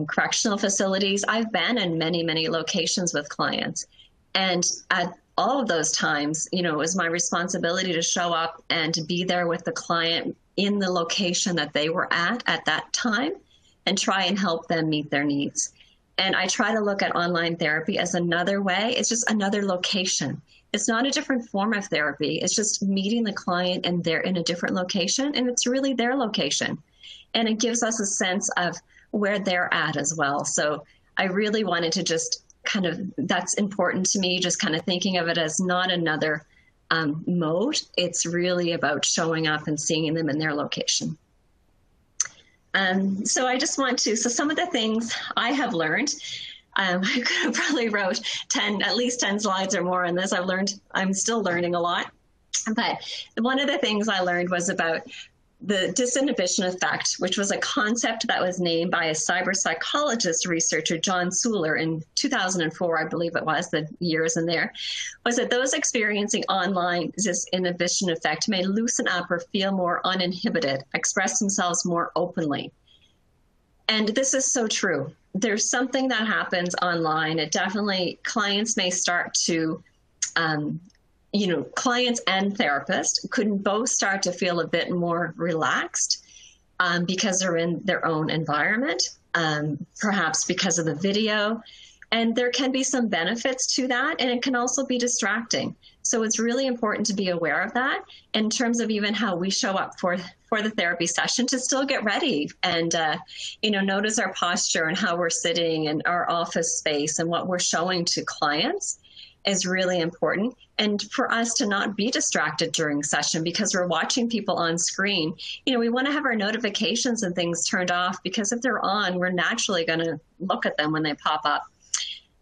correctional facilities. I've been in many, many locations with clients. And at all of those times, it was my responsibility to show up and to be there with the client in the location that they were at that time and try and help them meet their needs. And I try to look at online therapy as another way. It's just another location. It's not a different form of therapy. It's just meeting the client and they're in a different location, and it's really their location. And it gives us a sense of where they're at as well. So I really wanted to just that's important to me, just kind of thinking of it as not another mode. It's really about showing up and seeing them in their location. So I just want to, some of the things I have learned, I could have probably wrote at least 10 slides or more on this. I'm still learning a lot. But one of the things I learned was about the disinhibition effect, which was a concept that was named by a cyber psychologist researcher, John Suler, in 2004, I believe it was, the years in there, was that those experiencing online disinhibition effect may loosen up or feel more uninhibited, express themselves more openly. And this is so true. There's something that happens online. It definitely, clients may start to, clients and therapists could both start to feel a bit more relaxed because they're in their own environment, perhaps because of the video. And there can be some benefits to that, and it can also be distracting. So it's really important to be aware of that in terms of even how we show up for the therapy session, to still get ready and, notice our posture and how we're sitting in our office space and what we're showing to clients is really important. And for us to not be distracted during session because we're watching people on screen. We want to have our notifications and things turned off, because if they're on, we're naturally going to look at them when they pop up.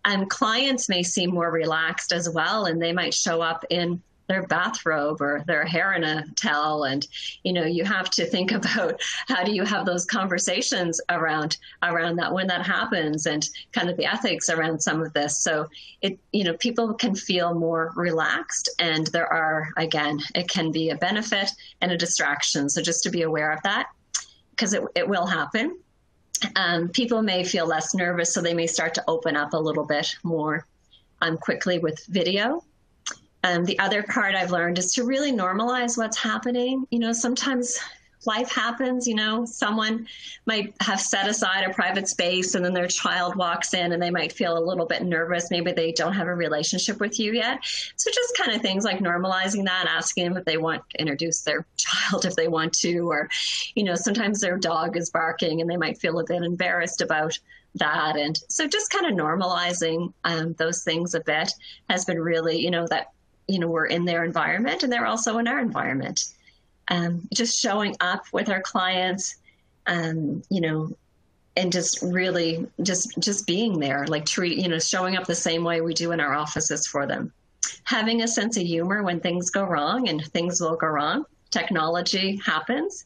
And clients may seem more relaxed as well, and they might show up in their bathrobe or their hair in a towel. And, you have to think about how do you have those conversations around that when that happens, and kind of the ethics around some of this. So people can feel more relaxed, and there are, again, it can be a benefit and a distraction. So just to be aware of that, because it will happen. People may feel less nervous, so they may start to open up a little bit more quickly with video. The other part I've learned is to really normalize what's happening. Sometimes life happens, someone might have set aside a private space and then their child walks in and they might feel a little bit nervous. Maybe they don't have a relationship with you yet. So just kind of things like normalizing that, asking them if they want to introduce their child if they want to, or, sometimes their dog is barking and they might feel a bit embarrassed about that. And so just kind of normalizing those things a bit has been really, that we're in their environment and they're also in our environment. Just showing up with our clients, and just really just being there, like showing up the same way we do in our offices for them. Having a sense of humor when things go wrong, and things will go wrong. Technology happens,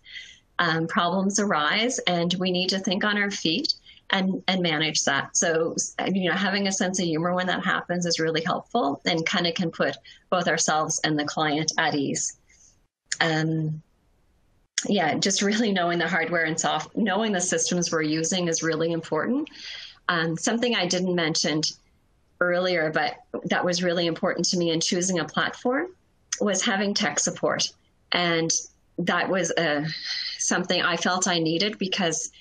problems arise, and we need to think on our feet and manage that. So, having a sense of humor when that happens is really helpful and kind of can put both ourselves and the client at ease. Just really knowing the hardware and knowing the systems we're using is really important. Something I didn't mention earlier, but that was really important to me in choosing a platform, was having tech support. And that was something I felt I needed because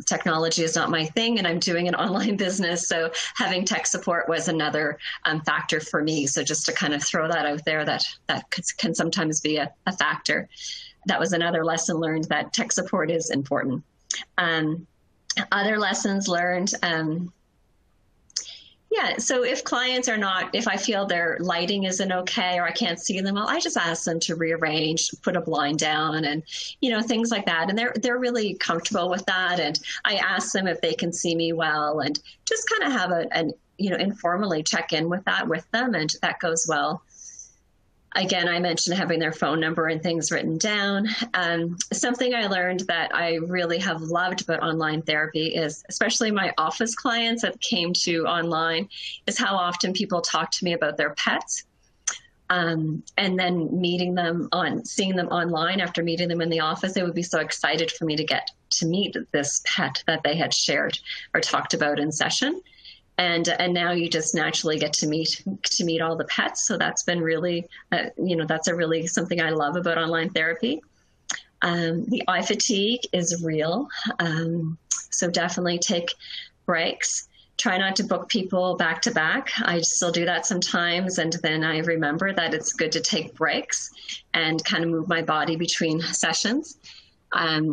technology is not my thing, and I'm doing an online business. So having tech support was another factor for me. So just to kind of throw that out there, that can sometimes be a factor. That was another lesson learned, that tech support is important. Other lessons learned, so if clients are not, if I feel their lighting isn't okay or I can't see them well, I just ask them to rearrange, put a blind down, and things like that. And they're really comfortable with that. And I ask them if they can see me well, and just kind of have an informally check in with them, and that goes well. Again, I mentioned having their phone number and things written down. Something I learned that I really have loved about online therapy is, especially my office clients that came to online, is how often people talk to me about their pets. And then seeing them online after meeting them in the office, they would be so excited for me to get to meet this pet that they had shared or talked about in session. And now you just naturally get to meet all the pets. So that's been really, that's really something I love about online therapy. The eye fatigue is real. So definitely take breaks. Try not to book people back to back. I still do that sometimes. And then I remember that it's good to take breaks and kind of move my body between sessions. I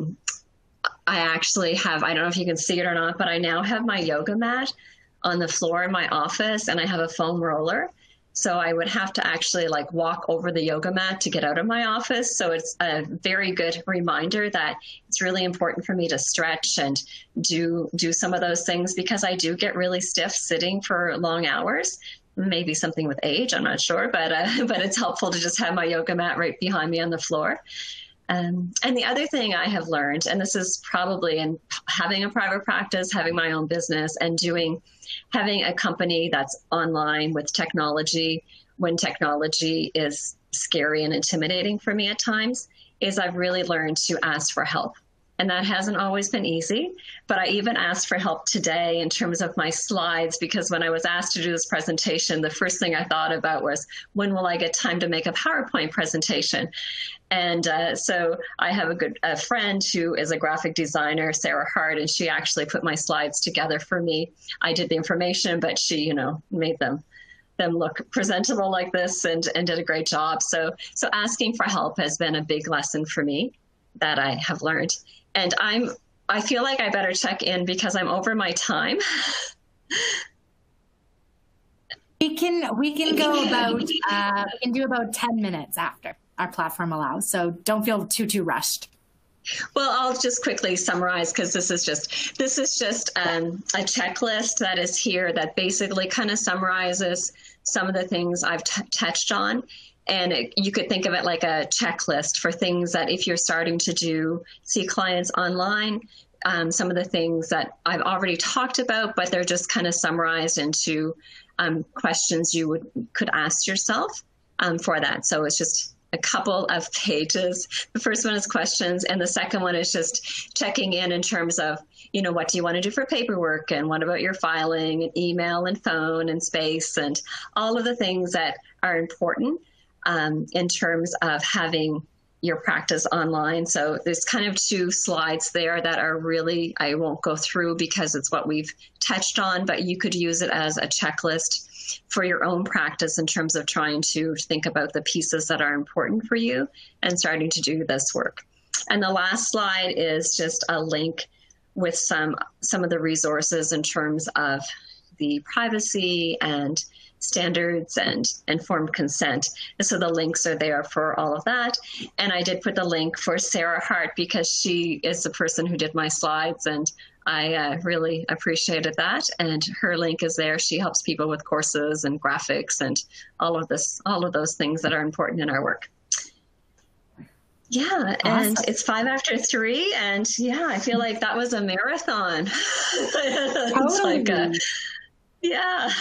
actually have, I don't know if you can see it or not, but I now have my yoga mat on the floor in my office, and I have a foam roller. So I would have to actually walk over the yoga mat to get out of my office. So it's a very good reminder that it's really important for me to stretch and do some of those things, because I do get really stiff sitting for long hours. Maybe something with age, I'm not sure, but it's helpful to just have my yoga mat right behind me on the floor. And the other thing I have learned, and this is probably in having a private practice, having my own business, and having a company that's online with technology, when technology is scary and intimidating for me at times, is I've really learned to ask for help. And that hasn't always been easy, but I even asked for help today in terms of my slides, because when I was asked to do this presentation, the first thing I thought about was, when will I get time to make a PowerPoint presentation? And so I have a friend who is a graphic designer, Sarah Hart, and she actually put my slides together for me. I did the information, but she, made them look presentable like this, and did a great job. So asking for help has been a big lesson for me that I have learned. And I feel like I better check in because I'm over my time. We can go about we can do about 10 minutes after our platform allows. So don't feel too rushed. Well, I'll just quickly summarize, because this is just a checklist that is here that basically kind of summarizes some of the things I've touched on. And you could think of it like a checklist for things that if you're starting to see clients online, some of the things that I've already talked about, but they're just kind of summarized into questions you could ask yourself for that. So it's just a couple of pages. The first one is questions, and the second one is just checking in terms of, what do you want to do for paperwork, and what about your filing and email and phone and space, and all of the things that are important in terms of having your practice online. So there's kind of 2 slides there that are really, I won't go through because it's what we've touched on, but you could use it as a checklist for your own practice in terms of trying to think about the pieces that are important for you and starting to do this work. And the last slide is just a link with some of the resources in terms of the privacy and standards and informed consent. And so the links are there for all of that. And I did put the link for Sarah Hart because she is the person who did my slides, and I really appreciated that. And her link is there. She helps people with courses and graphics and all of those things that are important in our work. Yeah, and Awesome. it's 3:05, and yeah, I feel like that was a marathon. It's Totally. like yeah.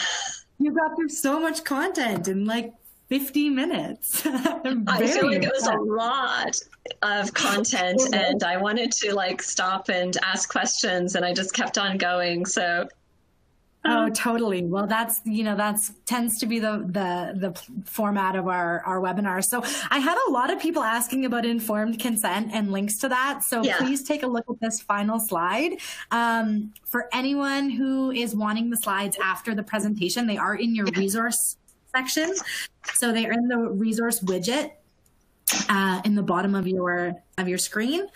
You got through so much content in like 50 minutes. I feel like it was a lot of content, and I wanted to like stop and ask questions, and I just kept on going. So. Oh, totally. Well, that's tends to be the format of our webinars. So I had a lot of people asking about informed consent and links to that. So please take a look at this final slide. For anyone who is wanting the slides after the presentation, they are in your resource section. So they are in the resource widget in the bottom of your screen.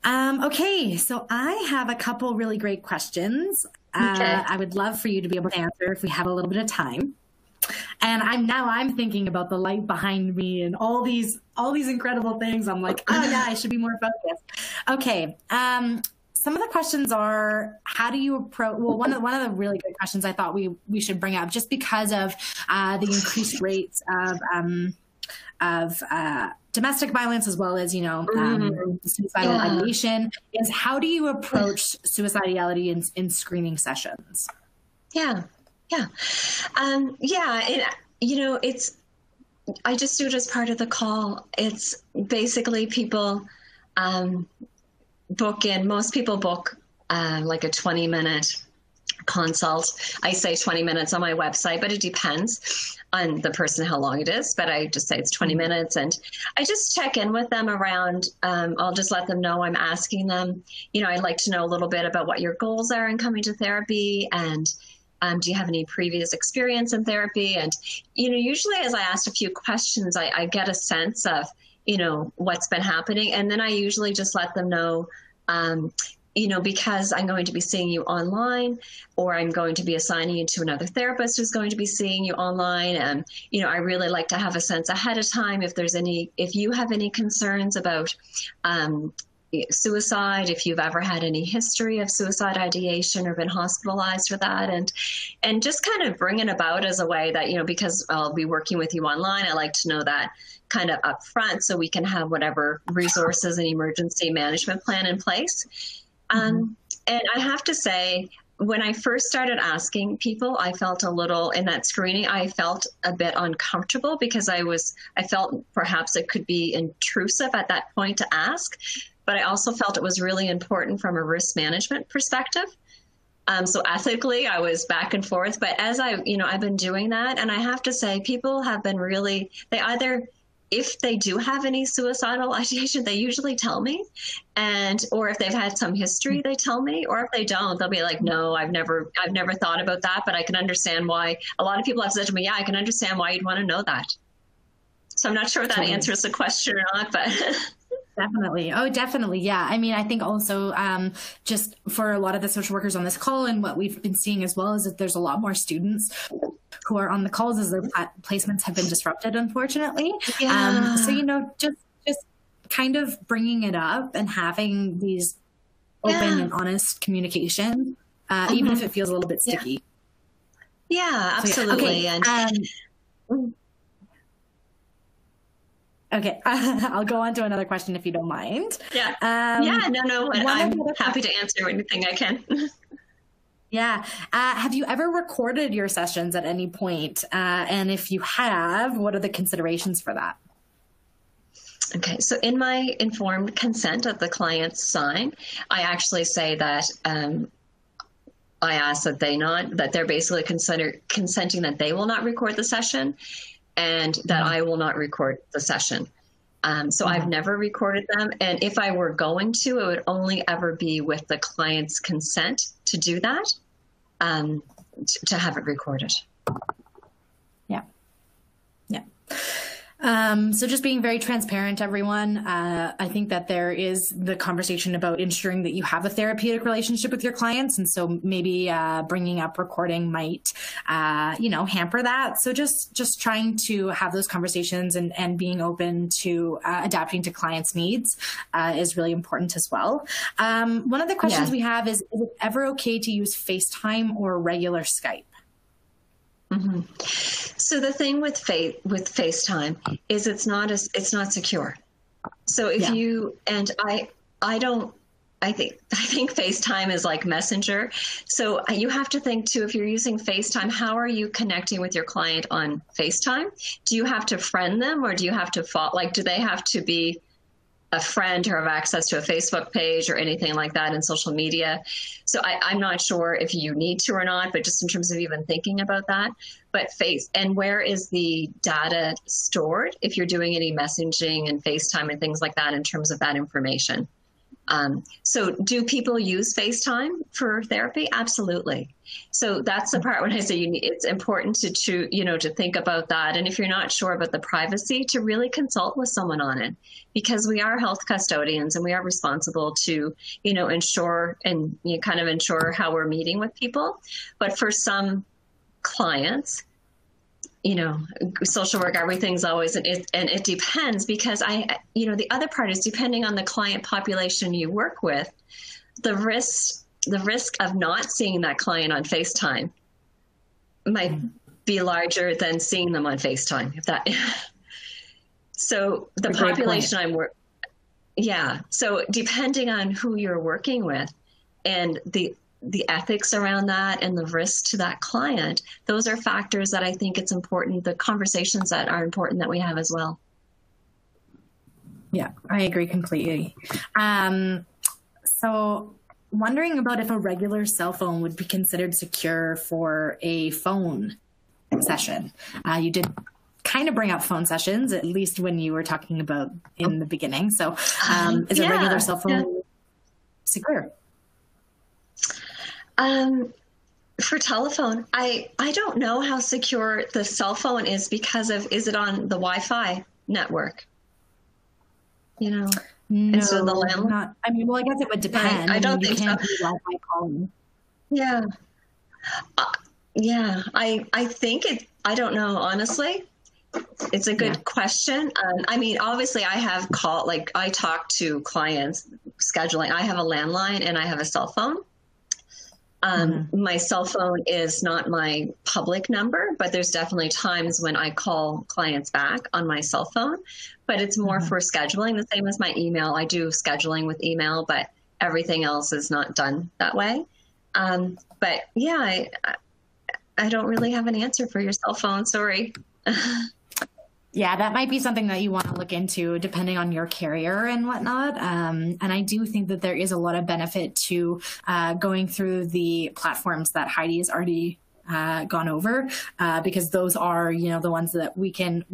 Okay, so I have a couple really great questions. I would love for you to be able to answer if we have a little bit of time. And I'm thinking about the light behind me and all these incredible things. I'm like, oh yeah, I should be more focused. Okay. Some of the questions are, how do you approach, well, one of the really good questions I thought we should bring up, just because of the increased rates of domestic violence, as well as, suicidal ideation, is how do you approach suicidality in screening sessions? Yeah. I just do it as part of the call. It's basically people most people book like a 20-minute consult. I say 20 minutes on my website, but it depends on the person how long it is. But I just say it's 20 minutes, and I just check in with them around. I'll just let them know I'm asking them, I'd like to know a little bit about what your goals are in coming to therapy, and do you have any previous experience in therapy? And, usually as I ask a few questions, I get a sense of, what's been happening. And then I usually just let them know, because I'm going to be seeing you online, or I'm going to be assigning you to another therapist who's going to be seeing you online. And, I really like to have a sense ahead of time if you have any concerns about suicide, if you've ever had any history of suicide ideation or been hospitalized for that, and just kind of bring it about as a way that, because I'll be working with you online, I like to know that kind of up front so we can have whatever resources and emergency management plan in place. And I have to say, when I first started asking people, I felt a little, in that screening, I felt a bit uncomfortable because I felt perhaps it could be intrusive at that point to ask, but I also felt it was really important from a risk management perspective. So ethically, I was back and forth, but as I've been doing that, and I have to say, people have been really, they either, if they do have any suicidal ideation, they usually tell me, or if they've had some history, they tell me, or if they don't, they'll be like, no, I've never thought about that, but I can understand why. A lot of people have said to me, yeah, I can understand why you'd want to know that. So I'm not sure if that answers the question or not, but. Definitely. Oh, definitely. Yeah. I mean, I think also just for a lot of the social workers on this call, and what we've been seeing as well, is that there's a lot more students who are on the calls as their placements have been disrupted, unfortunately. Yeah. So, just kind of bringing it up and having these open and honest communication, even if it feels a little bit sticky. Yeah, absolutely. So, okay. Okay, I'll go on to another question if you don't mind. Yeah. No. I'm happy to answer anything I can. Yeah. Have you ever recorded your sessions at any point? And if you have, what are the considerations for that? Okay, so in my informed consent that the clients sign, I actually say that I ask that they're basically consenting that they will not record the session, and that I will not record the session. So I've never recorded them. And if I were going to, it would only ever be with the client's consent to do that, to have it recorded. Yeah. So just being very transparent, everyone. I think that there is the conversation about ensuring that you have a therapeutic relationship with your clients. And so maybe bringing up recording might, hamper that. So just trying to have those conversations and being open to adapting to clients' needs is really important as well. One of the questions we have is it ever okay to use FaceTime or regular Skype? Mm-hmm. So the thing with FaceTime is it's not secure. So if you and I think FaceTime is like Messenger. So you have to think too, if you're using FaceTime, how are you connecting with your client on FaceTime? Do you have to friend them, or do you have to do they have to be a friend or have access to a Facebook page or anything like that in social media? So I'm not sure if you need to or not, but just in terms of even thinking about that. But and where is the data stored if you're doing any messaging and FaceTime and things like that in terms of that information? So do people use FaceTime for therapy? Absolutely. So that's the part when I say it's important to think about that. And if you're not sure about the privacy, to really consult with someone on it, because we are health custodians and we are responsible to, ensure how we're meeting with people. But for some clients, social work, everything's always, and it depends, because the other part is depending on the client population you work with, the risk of not seeing that client on FaceTime might be larger than seeing them on FaceTime. So the population so depending on who you're working with and the ethics around that and the risk to that client, those are factors that I think it's important, the conversations that are important that we have as well. Yeah, I agree completely. So wondering about if a regular cell phone would be considered secure for a phone session. You did kind of bring up phone sessions, at least when you were talking about in the beginning. So is a regular cell phone secure? For telephone, I don't know how secure the cell phone is because is it on the Wi-Fi network? No, instead of the landline? Not. I guess it would depend. I don't think so. Wi-Fi calling. Yeah. I think I don't know, honestly. It's a good question. Obviously I have I talk to clients scheduling. I have a landline and I have a cell phone. My cell phone is not my public number, but there's definitely times when I call clients back on my cell phone, but it's more for scheduling, the same as my email. I do scheduling with email, but everything else is not done that way. But yeah, I don't really have an answer for your cell phone. Sorry. Yeah, that might be something that you want to look into depending on your carrier and whatnot. And I do think that there is a lot of benefit to going through the platforms that Heidi has already gone over, because those are, the ones that we can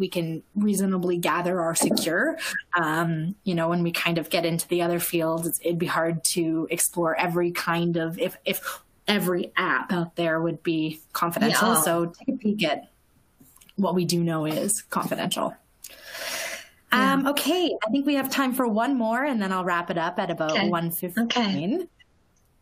reasonably gather are secure. When we kind of get into the other fields, it'd be hard to explore every kind of, if every app out there would be confidential. Yeah. So take a peek at what we do know is confidential. Okay, I think we have time for one more, and then I'll wrap it up at about 1:15.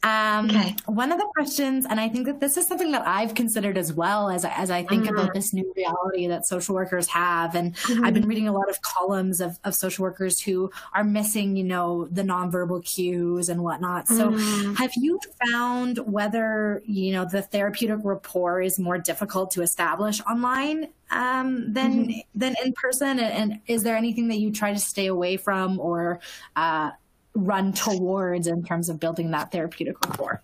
Okay. One of the questions, and I think that this is something that I've considered as well as I think about this new reality that social workers have. And I've been reading a lot of columns of social workers who are missing, the nonverbal cues and whatnot. So have you found whether, the therapeutic rapport is more difficult to establish online than in person? And is there anything that you try to stay away from or run towards in terms of building that therapeutic rapport?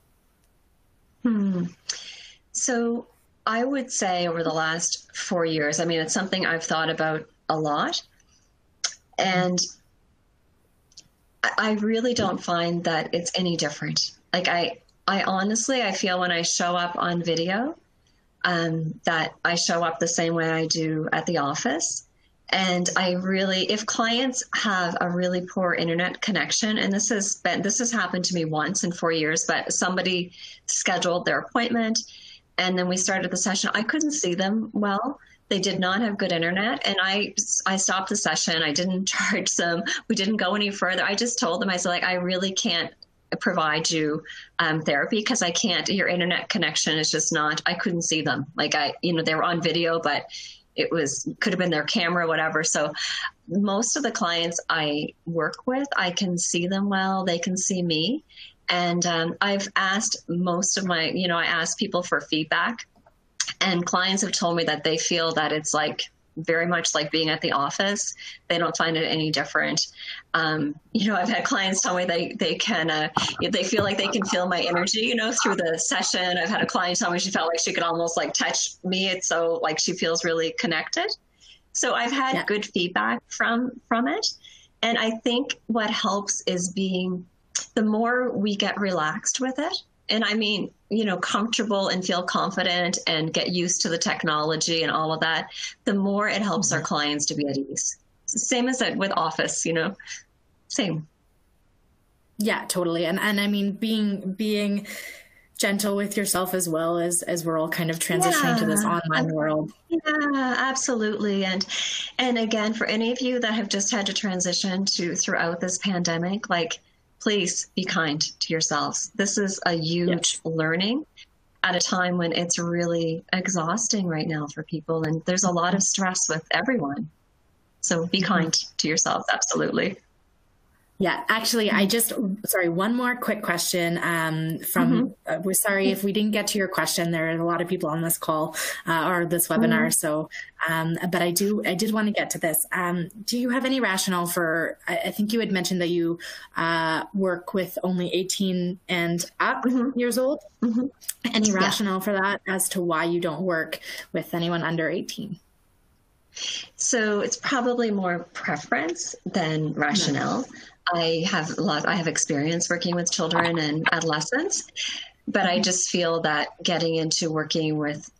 So I would say over the last 4 years, it's something I've thought about a lot. And I really don't find that it's any different. I honestly, I feel when I show up on video, that I show up the same way I do at the office. And if clients have a really poor internet connection, and this has happened to me once in 4 years, but somebody scheduled their appointment and then we started the session. I couldn't see them well They did not have good internet. And I stopped the session. I didn't charge them. We didn't go any further. I just told them, I said, like, I really can't provide you therapy because I can't, your internet connection is just not, I couldn't see them. Like they were on video, but could have been their camera, whatever. So most of the clients I work with, I can see them well, they can see me. And I've asked most of my, I asked people for feedback, and clients have told me that they feel that it's like very much like being at the office. They don't find it any different. I've had clients tell me they can, they feel like they can feel my energy, through the session. I've had a client tell me she felt like she could almost like touch me. It's so like she feels really connected. So I've had good feedback from it. And I think what helps is the more we get relaxed with it, and I mean, comfortable and feel confident and get used to the technology and all of that, the more it helps our clients to be at ease. Same as that with office, same. Yeah, totally. And I mean, being gentle with yourself as well as we're all kind of transitioning to this online world. Yeah, absolutely. And again, for any of you that have just had to transition throughout this pandemic, please be kind to yourselves. This is a huge learning at a time when it's really exhausting right now for people. And there's a lot of stress with everyone. So be kind to yourselves. Absolutely. Yeah, actually, one more quick question we're sorry if we didn't get to your question. There are a lot of people on this call or this webinar. So, but I did want to get to this. Do you have any rationale for, I think you had mentioned that you work with only 18 and up years old. Any rationale for that as to why you don't work with anyone under 18? So it's probably more preference than rationale. I have experience working with children and adolescents, but I just feel that getting into working with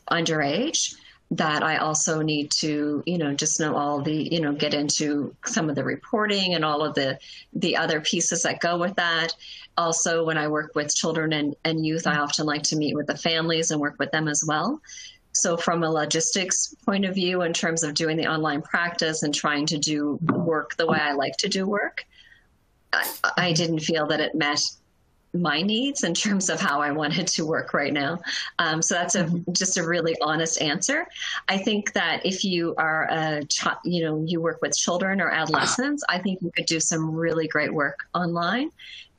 underage, that I also need to, just know all the, get into some of the reporting and all of the other pieces that go with that. Also, when I work with children and youth, I often like to meet with the families and work with them as well. So from a logistics point of view, in terms of doing the online practice and trying to do work the way I like to do work, I didn't feel that it met my needs in terms of how I wanted to work right now. So that's just a really honest answer. I think that if you are you work with children or adolescents, I think you could do some really great work online.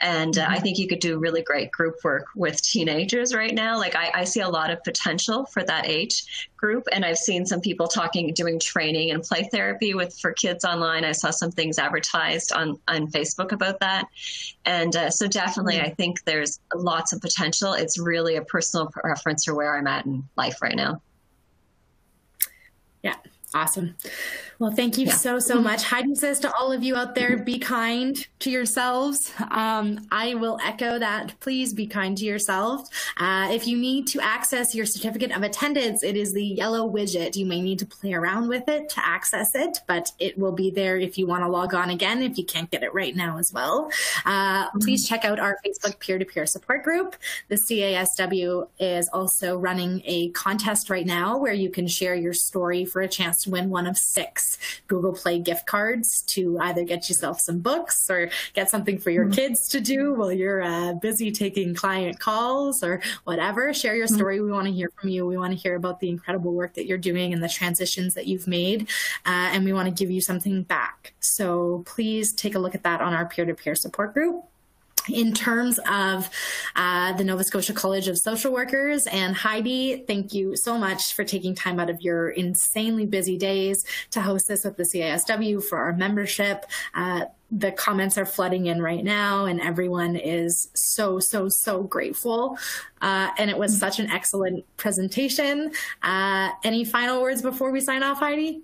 And I think you could do really great group work with teenagers right now. I see a lot of potential for that age group. And I've seen some people doing training and play therapy for kids online. I saw some things advertised on Facebook about that. And so definitely, I think there's lots of potential. It's really a personal preference for where I'm at in life right now. Yeah. Awesome. Well, thank you so much. Heidi says to all of you out there, be kind to yourselves. I will echo that. Please be kind to yourself. If you need to access your certificate of attendance, it is the yellow widget. You may need to play around with it to access it, but it will be there if you want to log on again, if you can't get it right now as well. Please check out our Facebook peer-to-peer support group. The CASW is also running a contest right now where you can share your story for a chance to win one of 6 Google Play gift cards to either get yourself some books or get something for your kids to do while you're busy taking client calls or whatever. Share your story. We want to hear from you. We want to hear about the incredible work that you're doing and the transitions that you've made. And we want to give you something back. So please take a look at that on our peer-to-peer support group. In terms of the Nova Scotia College of Social Workers, and Heidi, thank you so much for taking time out of your insanely busy days to host this with the CASW for our membership. The comments are flooding in right now, and everyone is so grateful. And it was such an excellent presentation. Any final words before we sign off, Heidi?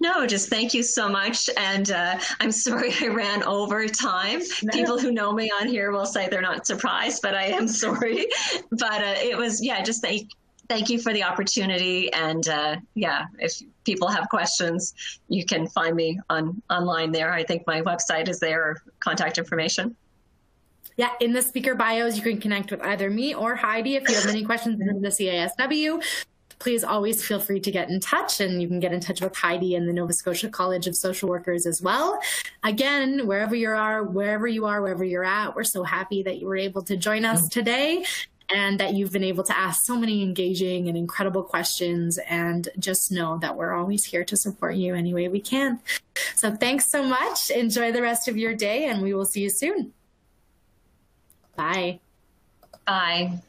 No, just thank you so much. And I'm sorry I ran over time. No. People who know me on here will say they're not surprised, but I am sorry. But it was, just thank you for the opportunity. And if people have questions, you can find me online there. I think my website is there, or contact information. Yeah, in the speaker bios, you can connect with either me or Heidi if you have any questions in the CASW. please always feel free to get in touch, and you can get in touch with Heidi and the Nova Scotia College of Social Workers as well. Again, wherever you are, wherever you're at, we're so happy that you were able to join us today, and that you've been able to ask so many engaging and incredible questions, and just know that we're always here to support you any way we can. So thanks so much. Enjoy the rest of your day, and we will see you soon. Bye. Bye.